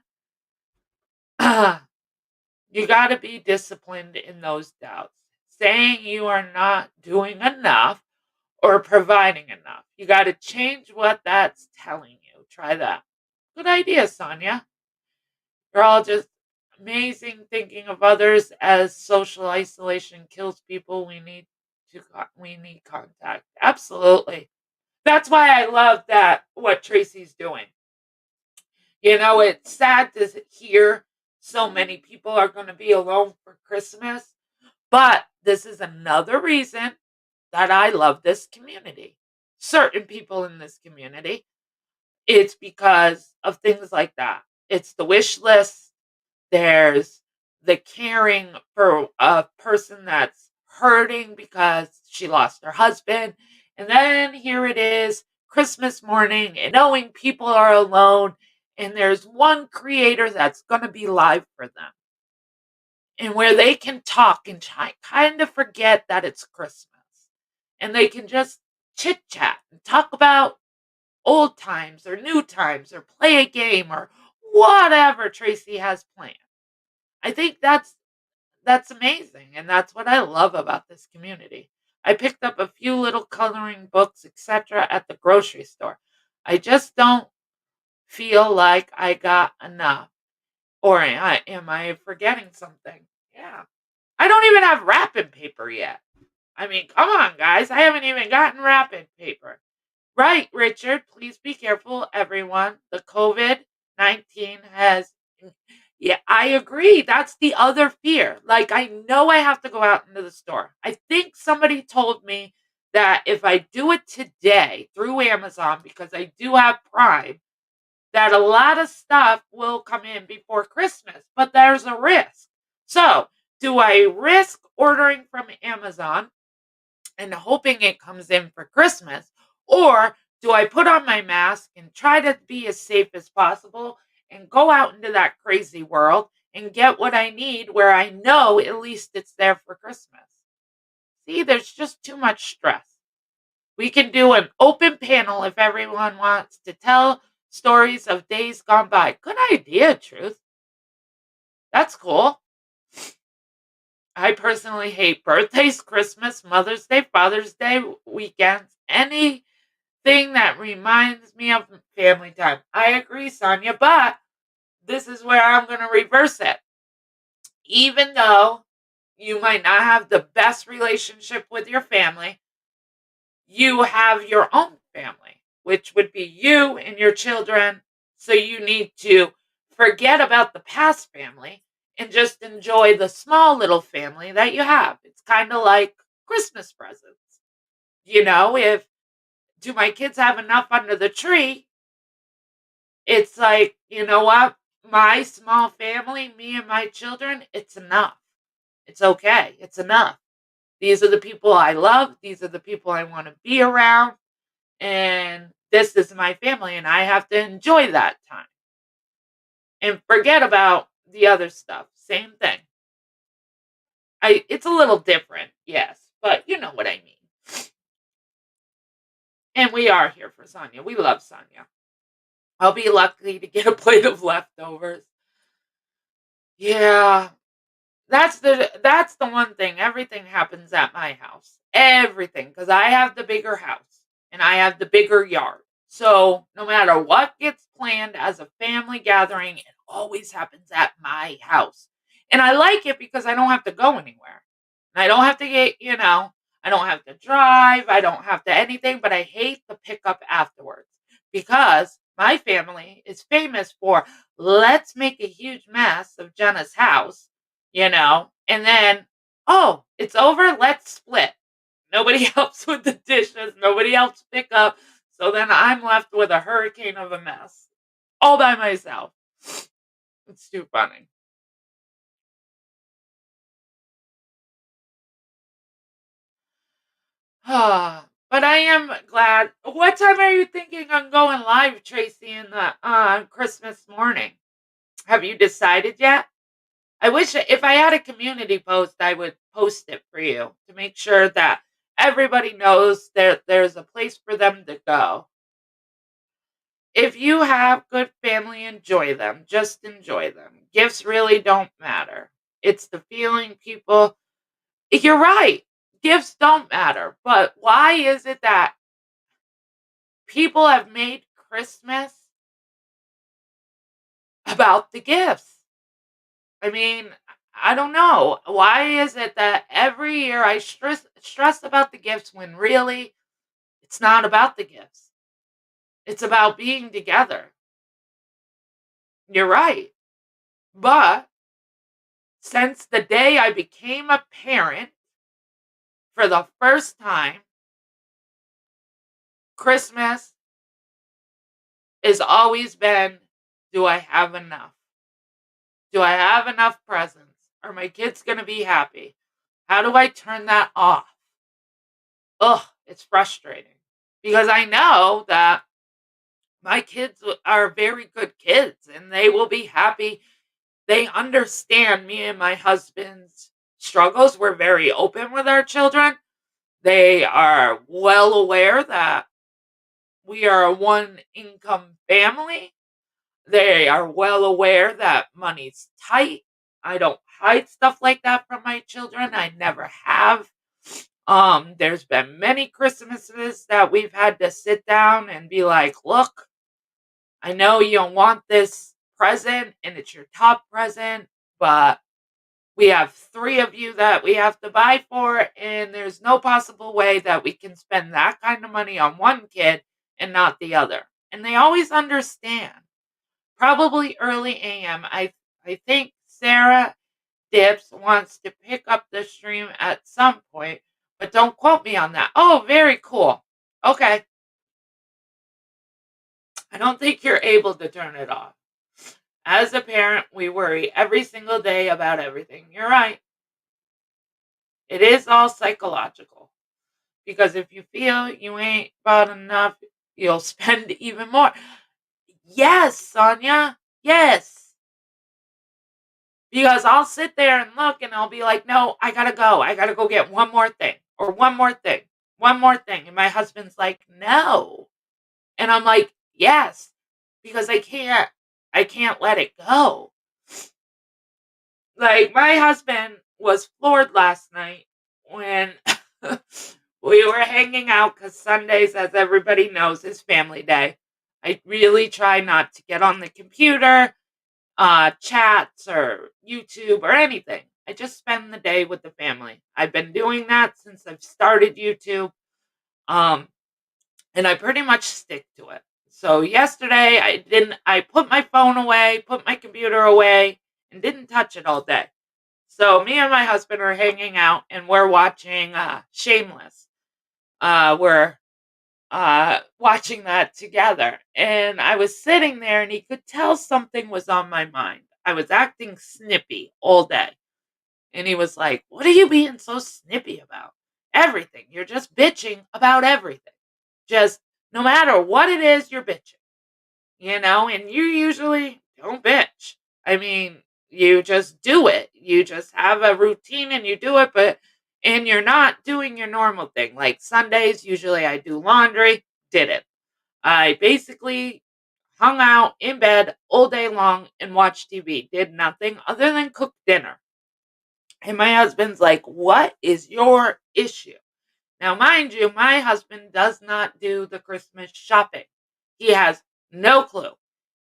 You got to be disciplined in those doubts. Saying you are not doing enough or providing enough. You got to change what that's telling you. Try that. Good idea, Sonia. You're all just amazing thinking of others as social isolation kills people. We need contact. Absolutely. That's why I love that what Tracy's doing. It's sad to hear so many people are going to be alone for Christmas. But this is another reason that I love this community. Certain people in this community, it's because of things like that. It's the wish list. There's the caring for a person that's hurting because she lost her husband. And then here it is, Christmas morning, and knowing people are alone. And there's one creator that's going to be live for them and where they can talk and kind of forget that it's Christmas. And they can just chit chat and talk about old times or new times or play a game or whatever Tracy has planned. I think that's amazing and that's what I love about this community. I picked up a few little coloring books, etc. at the grocery store. I just don't feel like I got enough. Or am I forgetting something? Yeah. I don't even have wrapping paper yet. I mean, come on, guys. I haven't even gotten wrapping paper. Right, Richard. Please be careful, everyone. The COVID-19 has. Yeah, I agree. That's the other fear. Like, I know I have to go out into the store. I think somebody told me that if I do it today through Amazon, because I do have Prime, that a lot of stuff will come in before Christmas, but there's a risk. So, do I risk ordering from Amazon and hoping it comes in for Christmas? Or do I put on my mask and try to be as safe as possible and go out into that crazy world and get what I need where I know at least it's there for Christmas? See, there's just too much stress. We can do an open panel if everyone wants to tell stories of days gone by. Good idea, Truth. That's cool. I personally hate birthdays, Christmas, Mother's Day, Father's Day, weekends, anything that reminds me of family time. I agree, Sonia, but this is where I'm going to reverse it. Even though you might not have the best relationship with your family, you have your own family, which would be you and your children. So you need to forget about the past family and just enjoy the small little family that you have. It's kind of like Christmas presents. If do my kids have enough under the tree? It's like, you know what? My small family, me and my children, it's enough. It's okay. It's enough. These are the people I love. These are the people I want to be around. And this is my family, and I have to enjoy that time and forget about the other stuff. Same thing. It's a little different, yes, but you know what I mean. And we are here for Sonia. We love Sonia. I'll be lucky to get a plate of leftovers. Yeah, that's the one thing. Everything happens at my house. Everything, because I have the bigger house and I have the bigger yard. So no matter what gets planned as a family gathering, it always happens at my house. And I like it because I don't have to go anywhere. And I don't have to I don't have to drive, I don't have to anything, but I hate the pickup afterwards because my family is famous for let's make a huge mess of Jenna's house, and then, oh, it's over, let's split. Nobody helps with the dishes, nobody helps pick up. So then I'm left with a hurricane of a mess all by myself. It's too funny. But I am glad. What time are you thinking on going live, Tracy, in the Christmas morning? Have you decided yet? I wish if I had a community post, I would post it for you to make sure that everybody knows there's a place for them to go. If you have good family, enjoy them. Just enjoy them. Gifts really don't matter. It's the feeling people. You're right. Gifts don't matter. But why is it that people have made Christmas about the gifts? I mean, I don't know. Why is it that every year I stress about the gifts when really it's not about the gifts? It's about being together. You're right. But since the day I became a parent for the first time, Christmas has always been, do I have enough? Do I have enough presents? Are my kids going to be happy? How do I turn that off? Ugh, it's frustrating because I know that my kids are very good kids and they will be happy. They understand me and my husband's struggles. We're very open with our children. They are well aware that we are a one income family. They are well aware that money's tight. I don't hide stuff like that from my children. I never have. There's been many Christmases that we've had to sit down and be like, look, I know you don't want this present and it's your top present, but we have three of you that we have to buy for, and there's no possible way that we can spend that kind of money on one kid and not the other. And they always understand. Probably early AM. I think Sarah Dips wants to pick up the stream at some point, but don't quote me on that. Oh, very cool. Okay. I don't think you're able to turn it off. As a parent, we worry every single day about everything. You're right. It is all psychological. Because if you feel you ain't bought enough, you'll spend even more. Yes, Sonia. Yes. Because I'll sit there and look and I'll be like, no, I gotta go. I gotta go get one more thing or one more thing, one more thing. And my husband's like, no. And I'm like, yes. because I can't let it go. Like, my husband was floored last night when we were hanging out because Sundays, as everybody knows, is family day. I really try not to get on the computer, chats or YouTube or anything. I just spend the day with the family. I've been doing that since I've started YouTube. Um, and I pretty much stick to it. So yesterday I put my phone away, put my computer away, and didn't touch it all day. So me and my husband are hanging out and we're watching Shameless. We're watching that together. And I was sitting there and he could tell something was on my mind. I was acting snippy all day. And he was like, "What are you being so snippy about? Everything. You're just bitching about everything. Just no matter what it is, you're bitching, and you usually don't bitch. I mean, you just do it. You just have a routine and you do it, and you're not doing your normal thing. Like Sundays, usually I do laundry, did it. I basically hung out in bed all day long and watched TV, did nothing other than cook dinner. And my husband's like, "What is your issue?" Now, mind you, my husband does not do the Christmas shopping. He has no clue.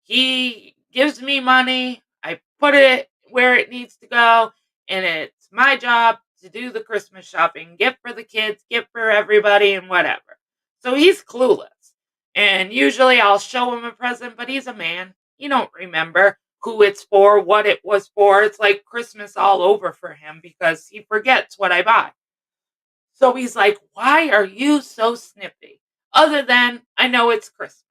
He gives me money, I put it where it needs to go, and it's my job to do the Christmas shopping, gift for the kids, gift for everybody, and whatever. So he's clueless. And usually I'll show him a present, but he's a man. He don't remember who it's for, what it was for. It's like Christmas all over for him because he forgets what I buy. So he's like, "Why are you so snippy? Other than I know it's Christmas."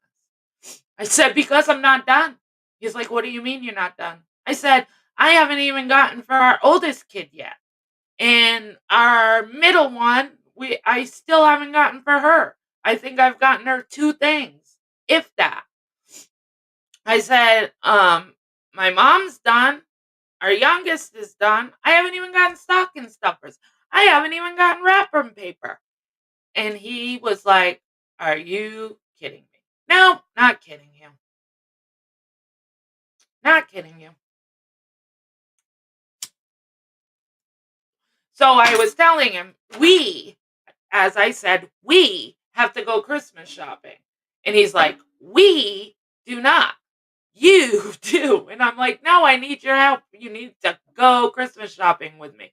I said, "Because I'm not done." He's like, "What do you mean you're not done?" I said, "I haven't even gotten for our oldest kid yet. And our middle one, I still haven't gotten for her. I think I've gotten her two things, if that." I said, "My mom's done. Our youngest is done. I haven't even gotten stocking stuffers. I haven't even gotten wrapper paper." And he was like, "Are you kidding me?" No, not kidding you. Not kidding you. So I was telling him, as I said, we have to go Christmas shopping. And he's like, "We do not. You do." And I'm like, "No, I need your help. You need to go Christmas shopping with me."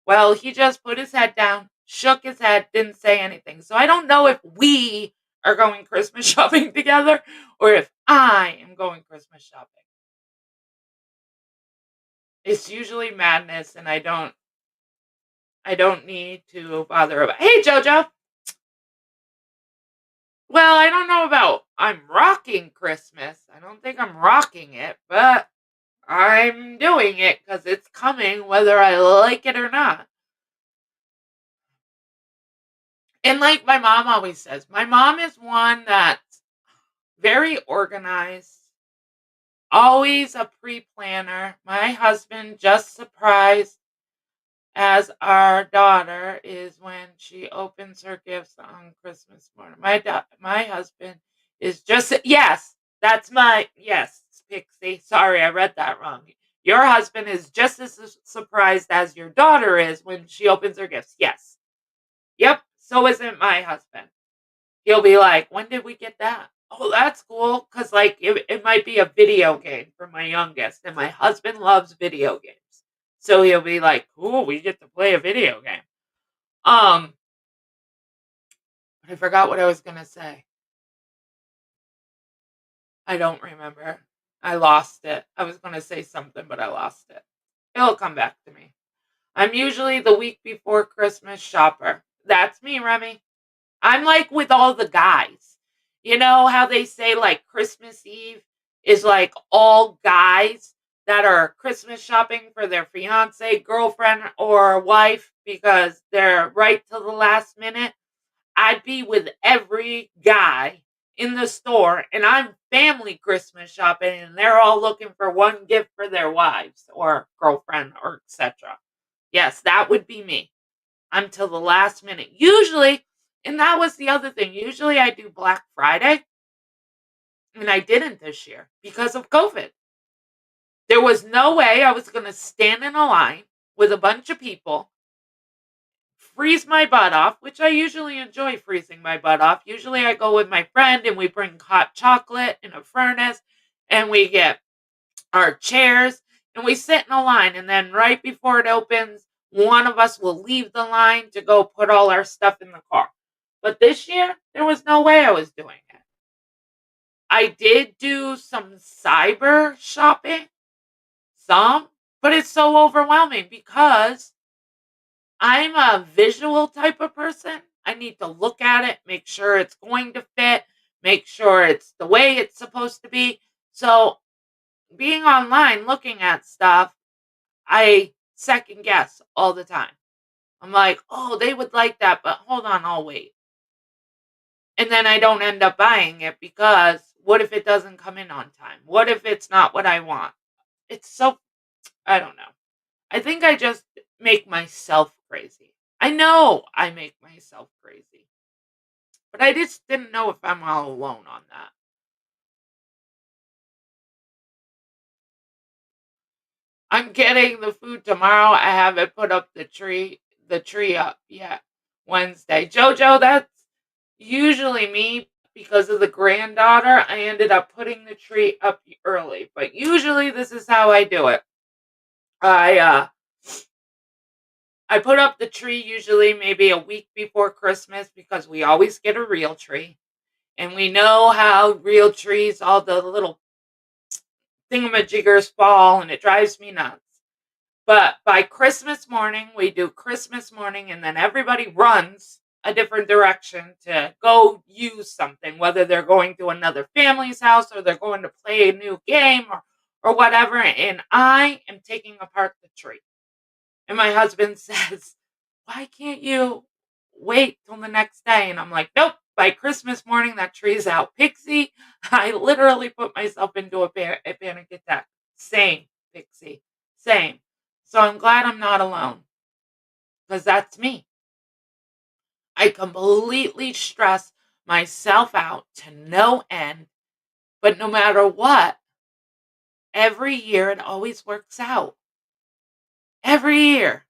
Well, he just put his head down, shook his head, didn't say anything. So I don't know if we are going Christmas shopping together or if I am going Christmas shopping. It's usually madness and I don't need to bother about. Hey Jojo. Well, I don't know about I'm rocking Christmas. I don't think I'm rocking it, but I'm doing it cuz it's coming whether I like it or not. And like my mom always says, my mom is one that's very organized, always a pre-planner. My husband just surprised as our daughter is when she opens her gifts on Christmas morning. My husband is just yes, that's my yes, Pixie. Sorry, I read that wrong. Your husband is just as surprised as your daughter is when she opens her gifts. Yes. Yep. So isn't my husband. He'll be like, "When did we get that?" "Oh, that's cool." Because, like, it might be a video game for my youngest, and my husband loves video games. So he'll be like, "Cool, we get to play a video game." Um, but I forgot what I was gonna say. I don't remember. I lost it. I was gonna say something, but I lost it. It'll come back to me. I'm usually the week before Christmas shopper. That's me, Remy. I'm like with all the guys. You know how they say like Christmas Eve is like all guys that are Christmas shopping for their fiance, girlfriend, or wife because they're right till the last minute? I'd be with every guy in the store and I'm family Christmas shopping and they're all looking for one gift for their wives or girlfriend or etc. Yes, that would be me until the last minute. Usually, and that was the other thing. Usually I do Black Friday And I didn't this year because of COVID. There was no way I was going to stand in a line with a bunch of people, freeze my butt off, which I usually enjoy freezing my butt off. Usually I go with my friend and we bring hot chocolate in a furnace and we get our chairs and we sit in a line. And then right before it opens, one of us will leave the line to go put all our stuff in the car. But this year, there was no way I was doing it. I did do some cyber shopping, some, but it's so overwhelming because I'm a visual type of person. I need to look at it, make sure it's going to fit, make sure it's the way it's supposed to be. So, being online looking at stuff, I second guess all the time. I'm like, "Oh, they would like that, but hold on, I'll wait." And then I don't end up buying it because what if it doesn't come in on time? What if it's not what I want? It's so I don't know. I think I just make myself crazy. I know I make myself crazy, but I just didn't know if I'm all alone on that. I'm getting the food tomorrow. I haven't put up the tree up yet. Wednesday. Jojo, that's usually me because of the granddaughter. I ended up putting the tree up early, but usually this is how I do it. I uh I put up the tree usually maybe a week before Christmas because we always get a real tree. And we know how real trees, all the little thingamajiggers fall, and it drives me nuts. But by Christmas morning, we do Christmas morning, and then everybody runs a different direction to go use something, whether they're going to another family's house or they're going to play a new game or whatever. And I am taking apart the tree. And my husband says, "Why can't you wait till the next day?" And I'm like, "Nope, by Christmas morning, that tree's out." Pixie, I literally put myself into a panic attack. Same, Pixie, same. So I'm glad I'm not alone because that's me. I completely stress myself out to no end, but no matter what, every year it always works out. Every year.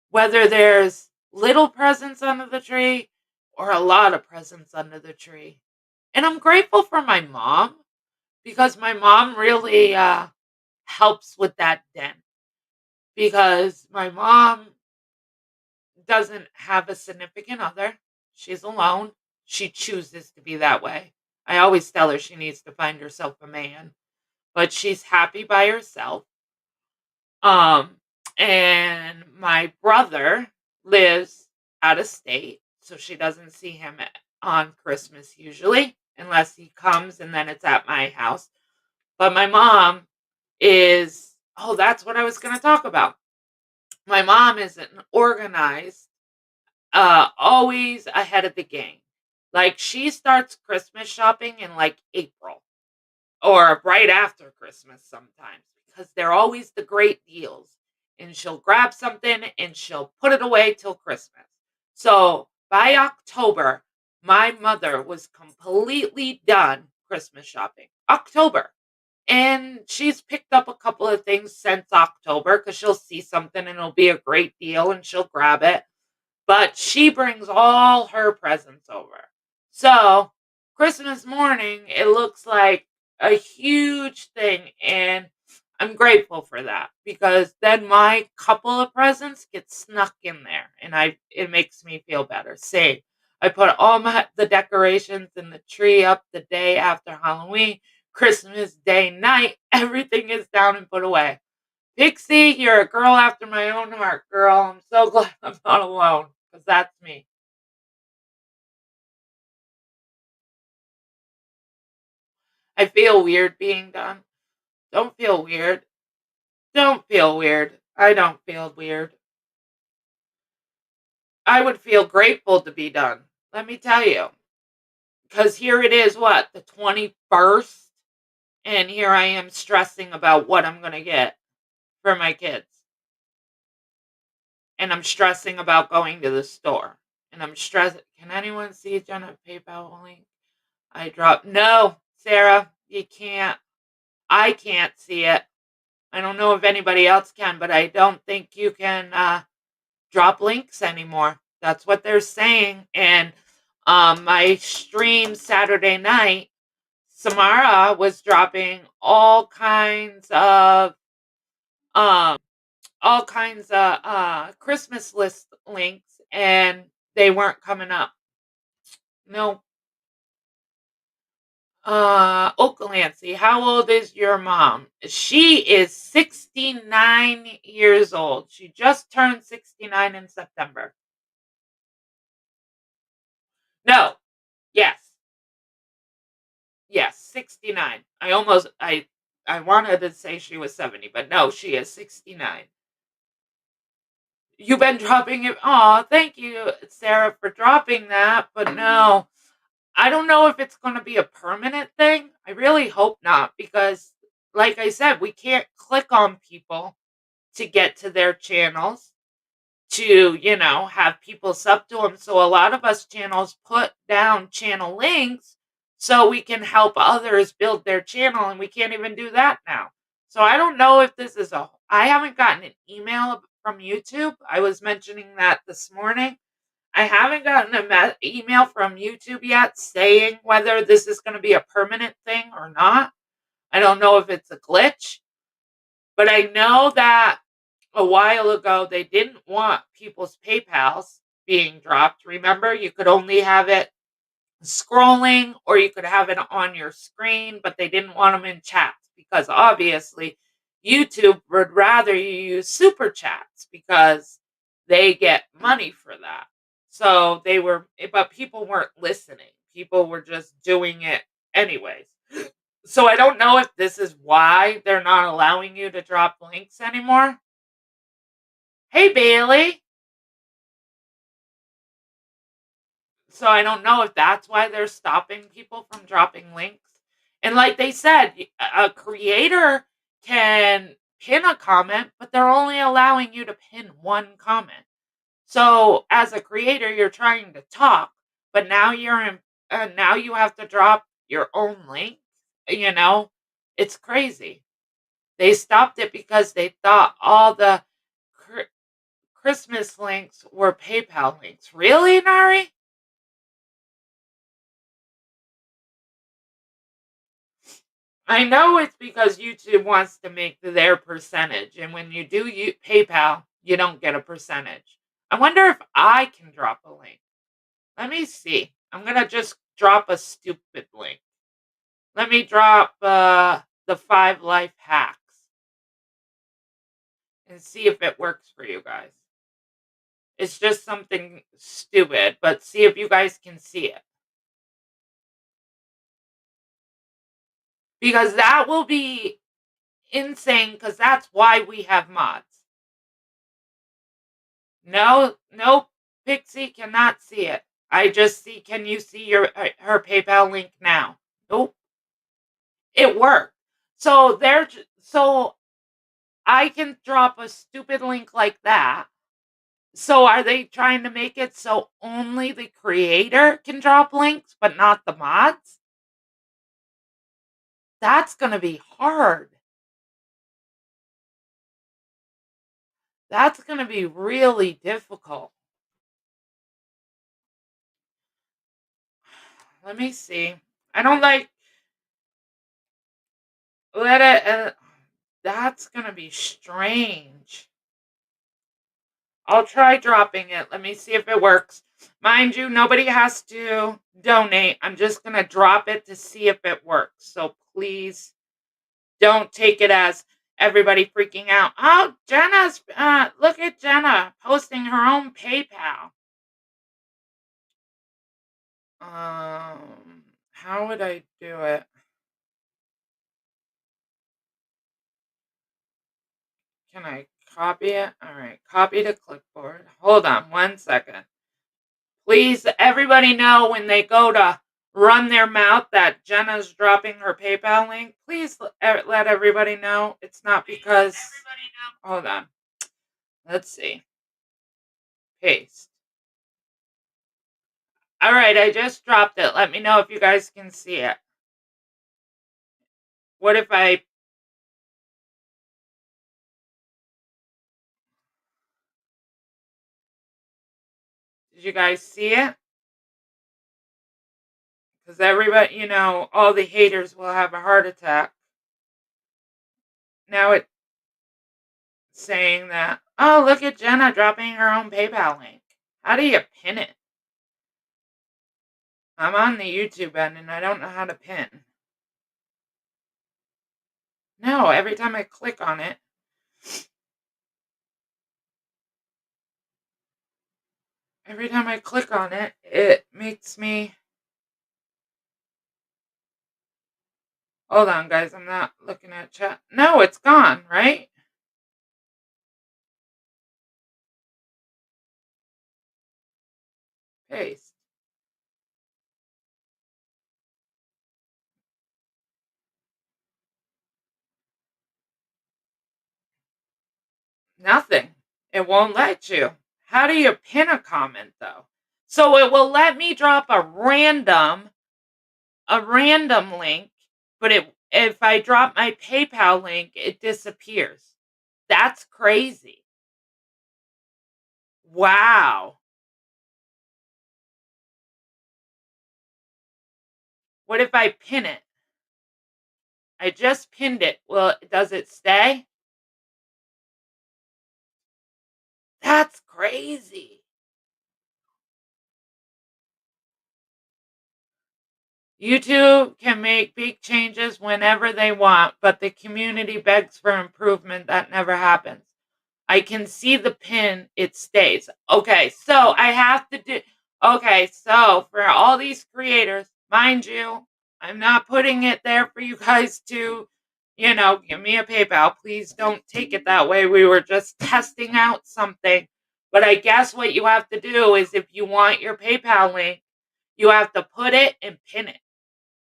Whether there's little presents under the tree or a lot of presents under the tree. And I'm grateful for my mom because my mom really helps with that den because my mom doesn't have a significant other. She's alone. She chooses to be that way. I always tell her she needs to find herself a man, but she's happy by herself. Um, and my brother lives out of state, so she doesn't see him on Christmas usually, unless he comes and then it's at my house. But my mom is, oh, that's what I was going to talk about. My mom is an organized, always ahead of the game. Like she starts Christmas shopping in like April or right after Christmas sometimes because they're always the great deals. And she'll grab something and she'll put it away till Christmas. So by October, my mother was completely done Christmas shopping. October. And she's picked up a couple of things since October because she'll see something and it'll be a great deal and she'll grab it. But she brings all her presents over. So, Christmas morning, it looks like a huge thing, and I'm grateful for that because then my couple of presents get snuck in there, and I it makes me feel better. Say, I put all the decorations and the tree up the day after Halloween, Christmas Day night, everything is down and put away. Pixie, you're a girl after my own heart, girl. I'm so glad I'm not alone because that's me. I feel weird being done. Don't feel weird. Don't feel weird. I don't feel weird. I would feel grateful to be done. Let me tell you. Because here it is, what, the 21st? And here I am stressing about what I'm going to get for my kids. And I'm stressing about going to the store. And I'm stressing. Can anyone see Jenna PayPal link? I dropped. No, Sarah. You can't I can't see it. I don't know if anybody else can, but I don't think you can, drop links anymore. That's what they're saying, and, my stream Saturday night, Samara was dropping um, all kinds of, Christmas list links, and they weren't coming up. No. Oaklancy, how old is your mom? She is 69 years old. She just turned 69 in September. No. Yes. Yes, 69. I wanted to say she was 70, but no, she is 69. You've been dropping it. Aw, thank you, Sarah, for dropping that. But no, I don't know if it's going to be a permanent thing. I really hope not because, like I said, we can't click on people to get to their channels to, have people sub to them. So a lot of us channels put down channel links so we can help others build their channel, and we can't even do that now. So I don't know if this is I haven't gotten an email from YouTube. I was mentioning that this morning. I haven't gotten an email from YouTube yet saying whether this is going to be a permanent thing or not. I don't know if it's a glitch, but I know that a while ago they didn't want people's PayPals being dropped. Remember, you could only have it scrolling or you could have it on your screen, but they didn't want them in chats because obviously YouTube would rather you use super chats because they get money for that. So but people weren't listening. People were just doing it anyways. So I don't know if this is why they're not allowing you to drop links anymore. Hey, Bailey. So I don't know if that's why they're stopping people from dropping links. And like they said, a creator can pin a comment, but they're only allowing you to pin one comment. So as a creator, you're trying to talk, but now you have to drop your own link. You know, it's crazy. They stopped it because they thought all the Christmas links were PayPal links. Really, Nari? I know it's because YouTube wants to make their percentage, and when you do PayPal, you don't get a percentage. I wonder if I can drop a link. Let me see. I'm gonna just drop a stupid link. Let me drop the 5 life hacks and see if it works for you guys. It's just something stupid, but see if you guys can see it. Because that will be insane, because that's why we have mods. No, no, Pixie cannot see it. I just see, can you see her PayPal link now? Nope. It worked. So I can drop a stupid link like that. So are they trying to make it so only the creator can drop links, but not the mods? That's gonna be hard. That's gonna be really difficult. Let me see. I don't like let it. That's gonna be strange. I'll try dropping it. Let me see if it works. Mind you, nobody has to donate. I'm just gonna drop it to see if it works. So please don't take it as everybody freaking out. Oh, Jenna's look at Jenna posting her own PayPal. How would I do it? Can I copy it? All right, copy to clipboard. Hold on 1 second. Please, everybody know when they go to run their mouth that Jenna's dropping her PayPal link. Please let everybody know. It's not because. Hold on. Let's see. Paste. All right, I just dropped it. Let me know if you guys can see it. What if I did you guys see it? Because everybody, all the haters will have a heart attack. Now it's saying that, oh, look at Jenna dropping her own PayPal link. How do you pin it? I'm on the YouTube end and I don't know how to pin. No, every time I click on it, it makes me. Hold on, guys. I'm not looking at chat. No, it's gone, right? Paste. Nothing. It won't let you. How do you pin a comment, though? So it will let me drop a random link, but if I drop my PayPal link, it disappears. That's crazy. Wow. What if I pin it? I just pinned it. Well, does it stay? That's crazy. YouTube can make big changes whenever they want, but the community begs for improvement. That never happens. I can see the pin, it stays. Okay, so I have to do. Okay, so for all these creators, mind you, I'm not putting it there for you guys to, give me a PayPal. Please don't take it that way. We were just testing out something. But I guess what you have to do is if you want your PayPal link, you have to put it and pin it.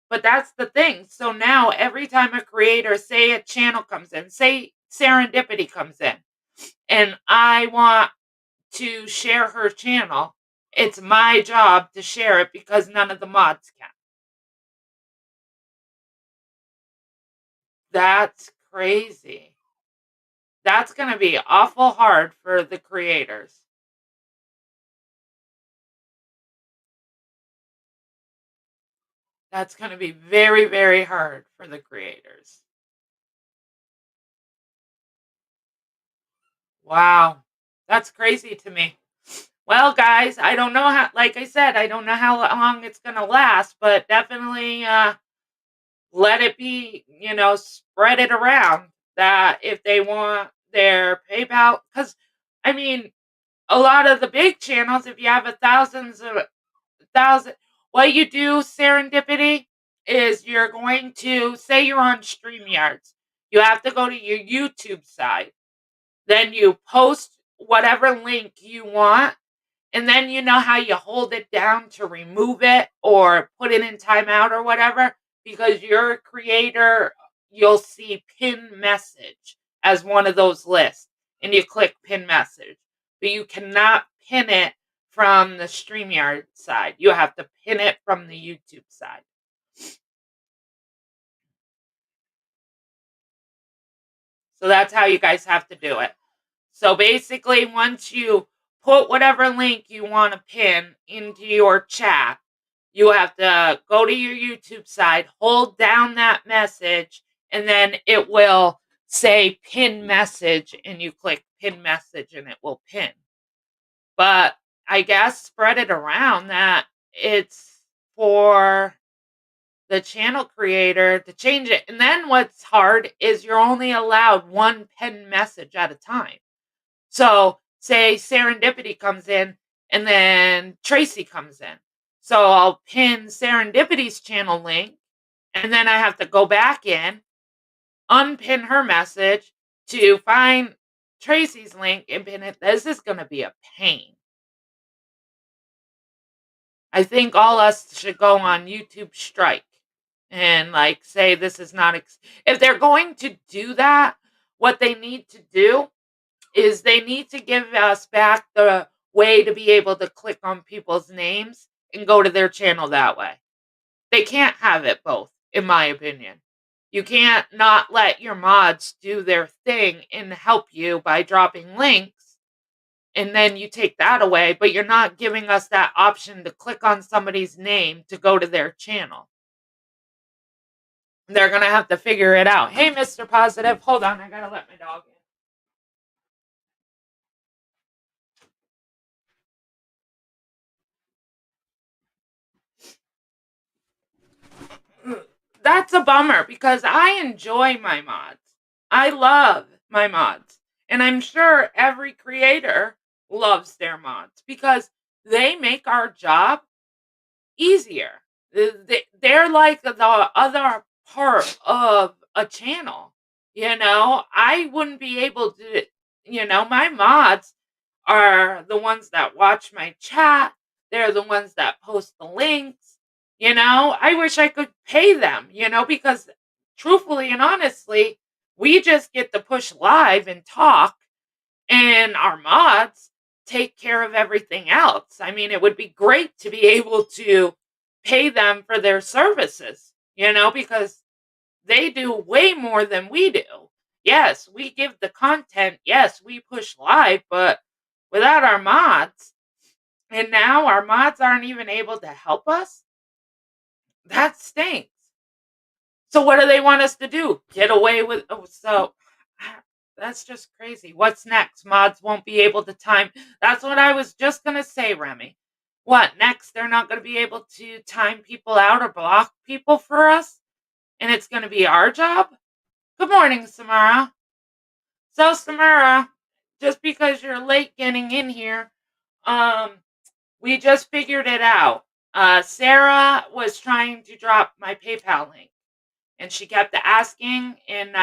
But that's the thing. So now every time a creator, say a channel comes in, say Serendipity comes in, and I want to share her channel, it's my job to share it because none of the mods can. That's crazy. That's going to be awful hard for the creators. That's going to be very, very hard for the creators. Wow. That's crazy to me. Well, guys, I don't know how, like I said, I don't know how long it's going to last, but definitely let it be, spread it around that if they want their PayPal, because I mean, a lot of the big channels, if you have thousand, what you do, Serendipity, is you're going to say you're on StreamYards. You have to go to your YouTube side. Then you post whatever link you want. And then you know how you hold it down to remove it or put it in timeout or whatever? Because you're a creator, you'll see pin message as one of those lists. And you click pin message. But you cannot pin it from the StreamYard side. You have to pin it from the YouTube side. So that's how you guys have to do it. So basically, once you put whatever link you want to pin into your chat, you have to go to your YouTube side, hold down that message, and then it will say pin message, and you click pin message and it will pin. But I guess spread it around that it's for the channel creator to change it. And then what's hard is you're only allowed one pin message at a time. So, say Serendipity comes in and then Tracy comes in. So, I'll pin Serendipity's channel link and then I have to go back in, unpin her message to find Tracy's link and pin it. This is going to be a pain. I think all us should go on YouTube strike and like say this is not if they're going to do that, what they need to do is they need to give us back the way to be able to click on people's names and go to their channel that way. They can't have it both, in my opinion. You can't not let your mods do their thing and help you by dropping links, and then you take that away, but you're not giving us that option to click on somebody's name to go to their channel. They're gonna have to figure it out. Hey, Mr. Positive, hold on, I gotta let my dog in. That's a bummer because I enjoy my mods. I love my mods. And I'm sure every creator loves their mods because they make our job easier. They're like the other part of a channel. I wouldn't be able to, my mods are the ones that watch my chat. They're the ones that post the links. I wish I could pay them, because truthfully and honestly, we just get to push live and talk, and our mods take care of everything else. I mean, it would be great to be able to pay them for their services, because they do way more than we do. Yes, we give the content. Yes, we push live, but without our mods, and now our mods aren't even able to help us, that stinks. So what do they want us to do? Get away with that's just crazy. What's next? Mods won't be able to time. That's what I was just going to say, Remy. What next? They're not going to be able to time people out or block people for us? And it's going to be our job? Good morning, Samara. So, Samara, just because you're late getting in here, um, we just figured it out. Sarah was trying to drop my PayPal link, and she kept asking in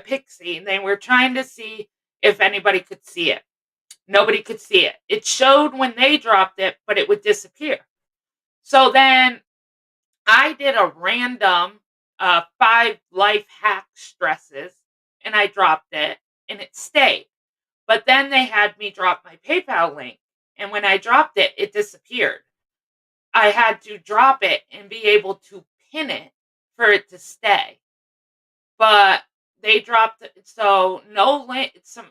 Pixie. And they were trying to see if anybody could see it. Nobody could see it. It showed when they dropped it, but it would disappear. So then I did a random 5 life hack stresses, and I dropped it, and it stayed. But then they had me drop my PayPal link, and when I dropped it, it disappeared. I had to drop it and be able to pin it for it to stay. But they dropped it, so no link. Some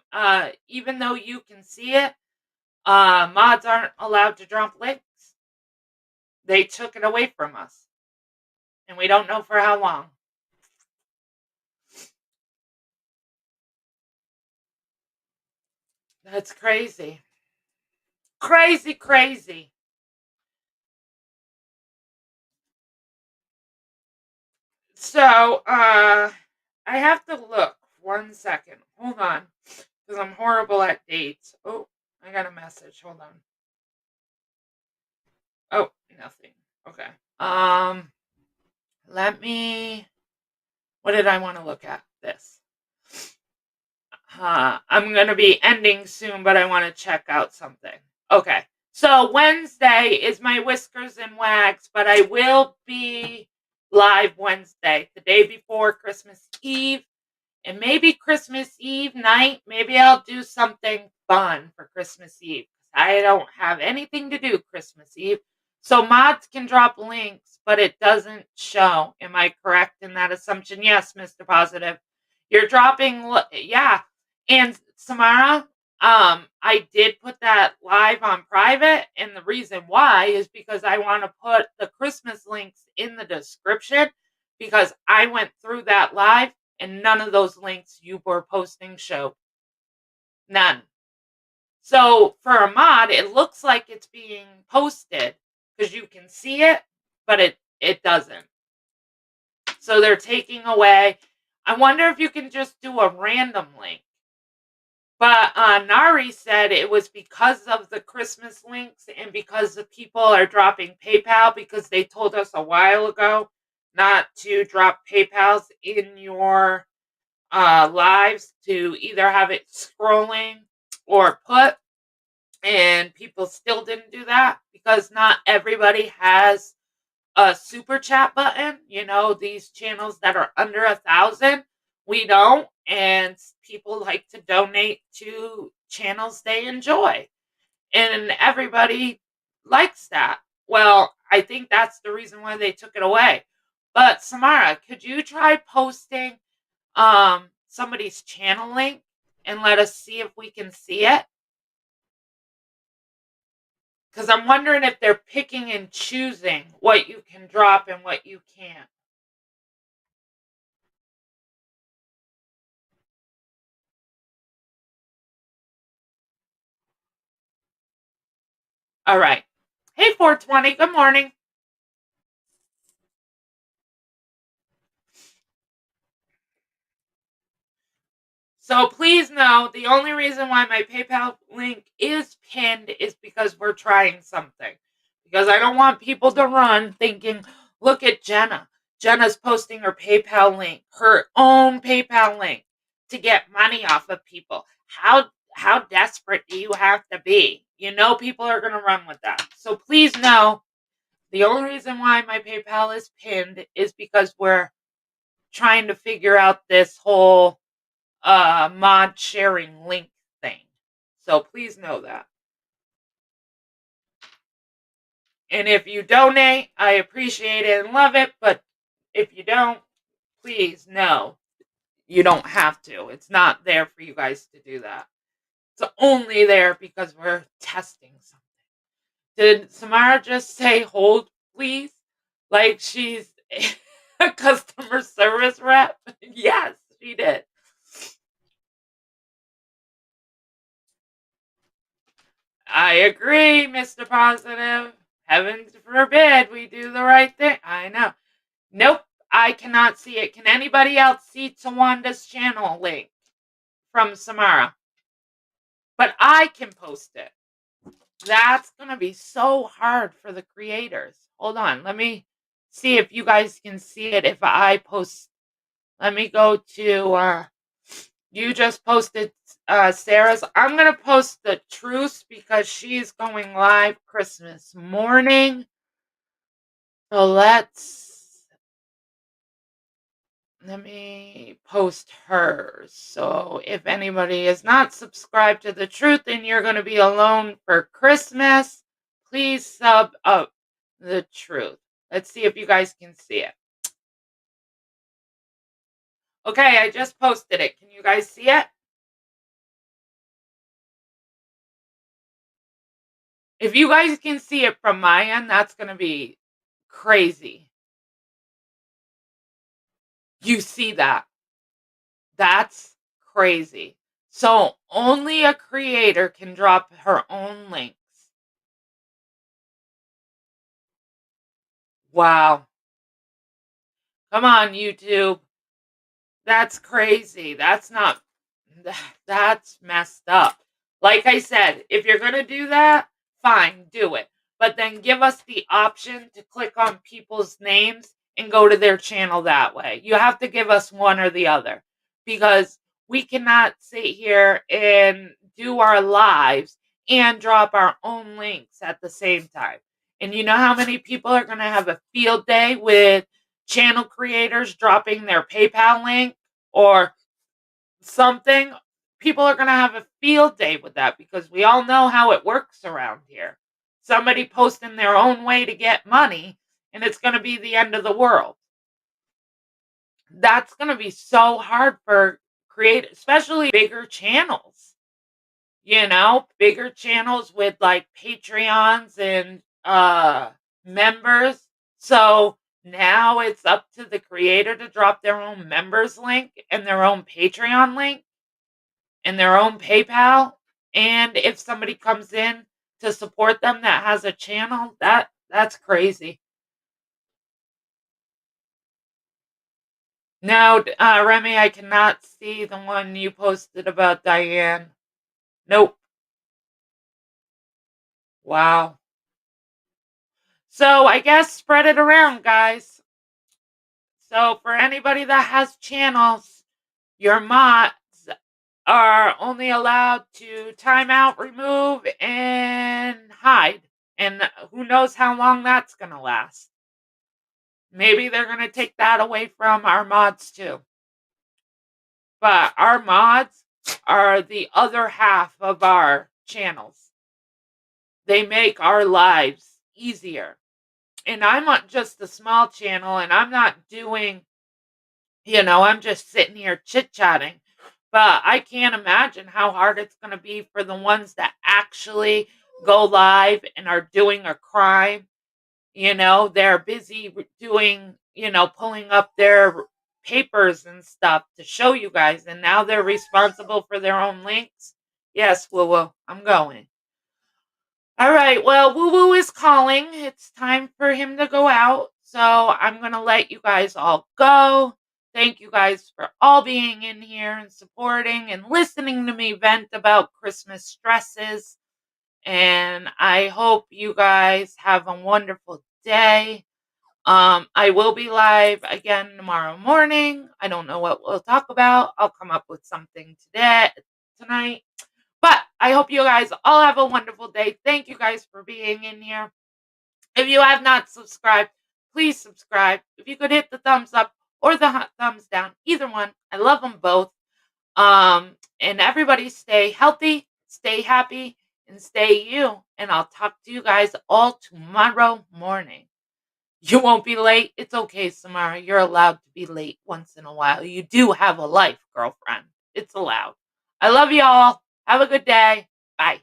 even though you can see it, mods aren't allowed to drop links. They took it away from us, and we don't know for how long. That's crazy. Crazy, crazy. So, I have to look 1 second. Hold on. Because I'm horrible at dates. Oh, I got a message. Hold on. Oh, nothing. Okay. Um, let me. What did I want to look at? This. I'm going to be ending soon, but I want to check out something. Okay. So Wednesday is my Whiskers and Wags, but I will be live Wednesday, the day before Christmas Eve. And maybe Christmas Eve night, maybe I'll do something fun for Christmas Eve. I don't have anything to do Christmas Eve. So mods can drop links, but it doesn't show. Am I correct in that assumption? Yes, Mr. Positive. You're dropping, yeah. And Samara, I did put that live on private, and the reason why is because I want to put the Christmas links in the description, because I went through that live and none of those links you were posting showed. None. So for a mod, it looks like it's being posted because you can see it, but it doesn't. So they're taking away. I wonder if you can just do a random link. But Nari said it was because of the Christmas links and because the people are dropping PayPal, because they told us a while ago not to drop PayPals in your lives, to either have it scrolling or put, and people still didn't do that because not everybody has a super chat button. These channels that are under 1,000, we don't, and people like to donate to channels they enjoy, and everybody likes that. Well, I think that's the reason why they took it away. But Samara, could you try posting somebody's channel link and let us see if we can see it? Because I'm wondering if they're picking and choosing what you can drop and what you can't. All right. Hey, 420, good morning. So please know the only reason why my PayPal link is pinned is because we're trying something. Because I don't want people to run thinking, look at Jenna. Jenna's posting her PayPal link, her own PayPal link to get money off of people. How desperate do you have to be? You know people are going to run with that. So please know the only reason why my PayPal is pinned is because we're trying to figure out this whole mod sharing link thing. So please know that. And if you donate, I appreciate it and love it. But if you don't, please know you don't have to. It's not there for you guys to do that. It's only there because we're testing something. Did Samara just say hold, please? Like she's a customer service rep? Yes, she did. I agree, Mr. Positive. Heaven forbid we do the right thing. I know. Nope, I cannot see it. Can anybody else see Tawanda's channel link from Samara? But I can post it. That's going to be so hard for the creators. Hold on. Let me see if you guys can see it if I post. Let me go to, you just posted Sarah's. I'm going to post the truce because she's going live Christmas morning. So let me post hers. So if anybody is not subscribed to the truth and you're going to be alone for Christmas, please sub up the truth. Let's see if you guys can see it. Okay, I just posted it. Can you guys see it? If you guys can see it from my end, that's going to be crazy. You see that? That's crazy. So only a creator can drop her own links. Wow. Come on, YouTube. That's crazy. That's messed up. Like I said, if you're going to do that, fine, do it. But then give us the option to click on people's names and go to their channel that way. You have to give us one or the other because we cannot sit here and do our lives and drop our own links at the same time. And you know how many people are going to have a field day with channel creators dropping their PayPal link or something? People are going to have a field day with that because we all know how it works around here. Somebody posting their own way to get money, and it's going to be the end of the world. That's going to be so hard for especially bigger channels. Bigger channels with like Patreons and members. So now it's up to the creator to drop their own members link and their own Patreon link and their own PayPal. And if somebody comes in to support them that has a channel, that's crazy. No, Remy, I cannot see the one you posted about Diane. Nope. Wow. So I guess spread it around, guys. So for anybody that has channels, your mods are only allowed to time out, remove, and hide. And who knows how long that's going to last. Maybe they're going to take that away from our mods too. But our mods are the other half of our channels. They make our lives easier. And I'm on just a small channel and I'm not doing, I'm just sitting here chit-chatting. But I can't imagine how hard it's going to be for the ones that actually go live and are doing a crime. They're busy doing, pulling up their papers and stuff to show you guys. And now they're responsible for their own links. Yes, Woo Woo, I'm going. All right. Well, Woo Woo is calling. It's time for him to go out. So I'm going to let you guys all go. Thank you guys for all being in here and supporting and listening to me vent about Christmas stresses. And I hope you guys have a wonderful day. I will be live again tomorrow morning. I don't know what we'll talk about. I'll come up with something tonight. But I hope you guys all have a wonderful day. Thank you guys for being in here. If you have not subscribed, please subscribe. If you could hit the thumbs up or the thumbs down, either one. I love them both. And everybody stay healthy, stay happy, and stay you. And I'll talk to you guys all tomorrow morning. You won't be late. It's okay, Samara. You're allowed to be late once in a while. You do have a life, girlfriend. It's allowed. I love you all. Have a good day. Bye.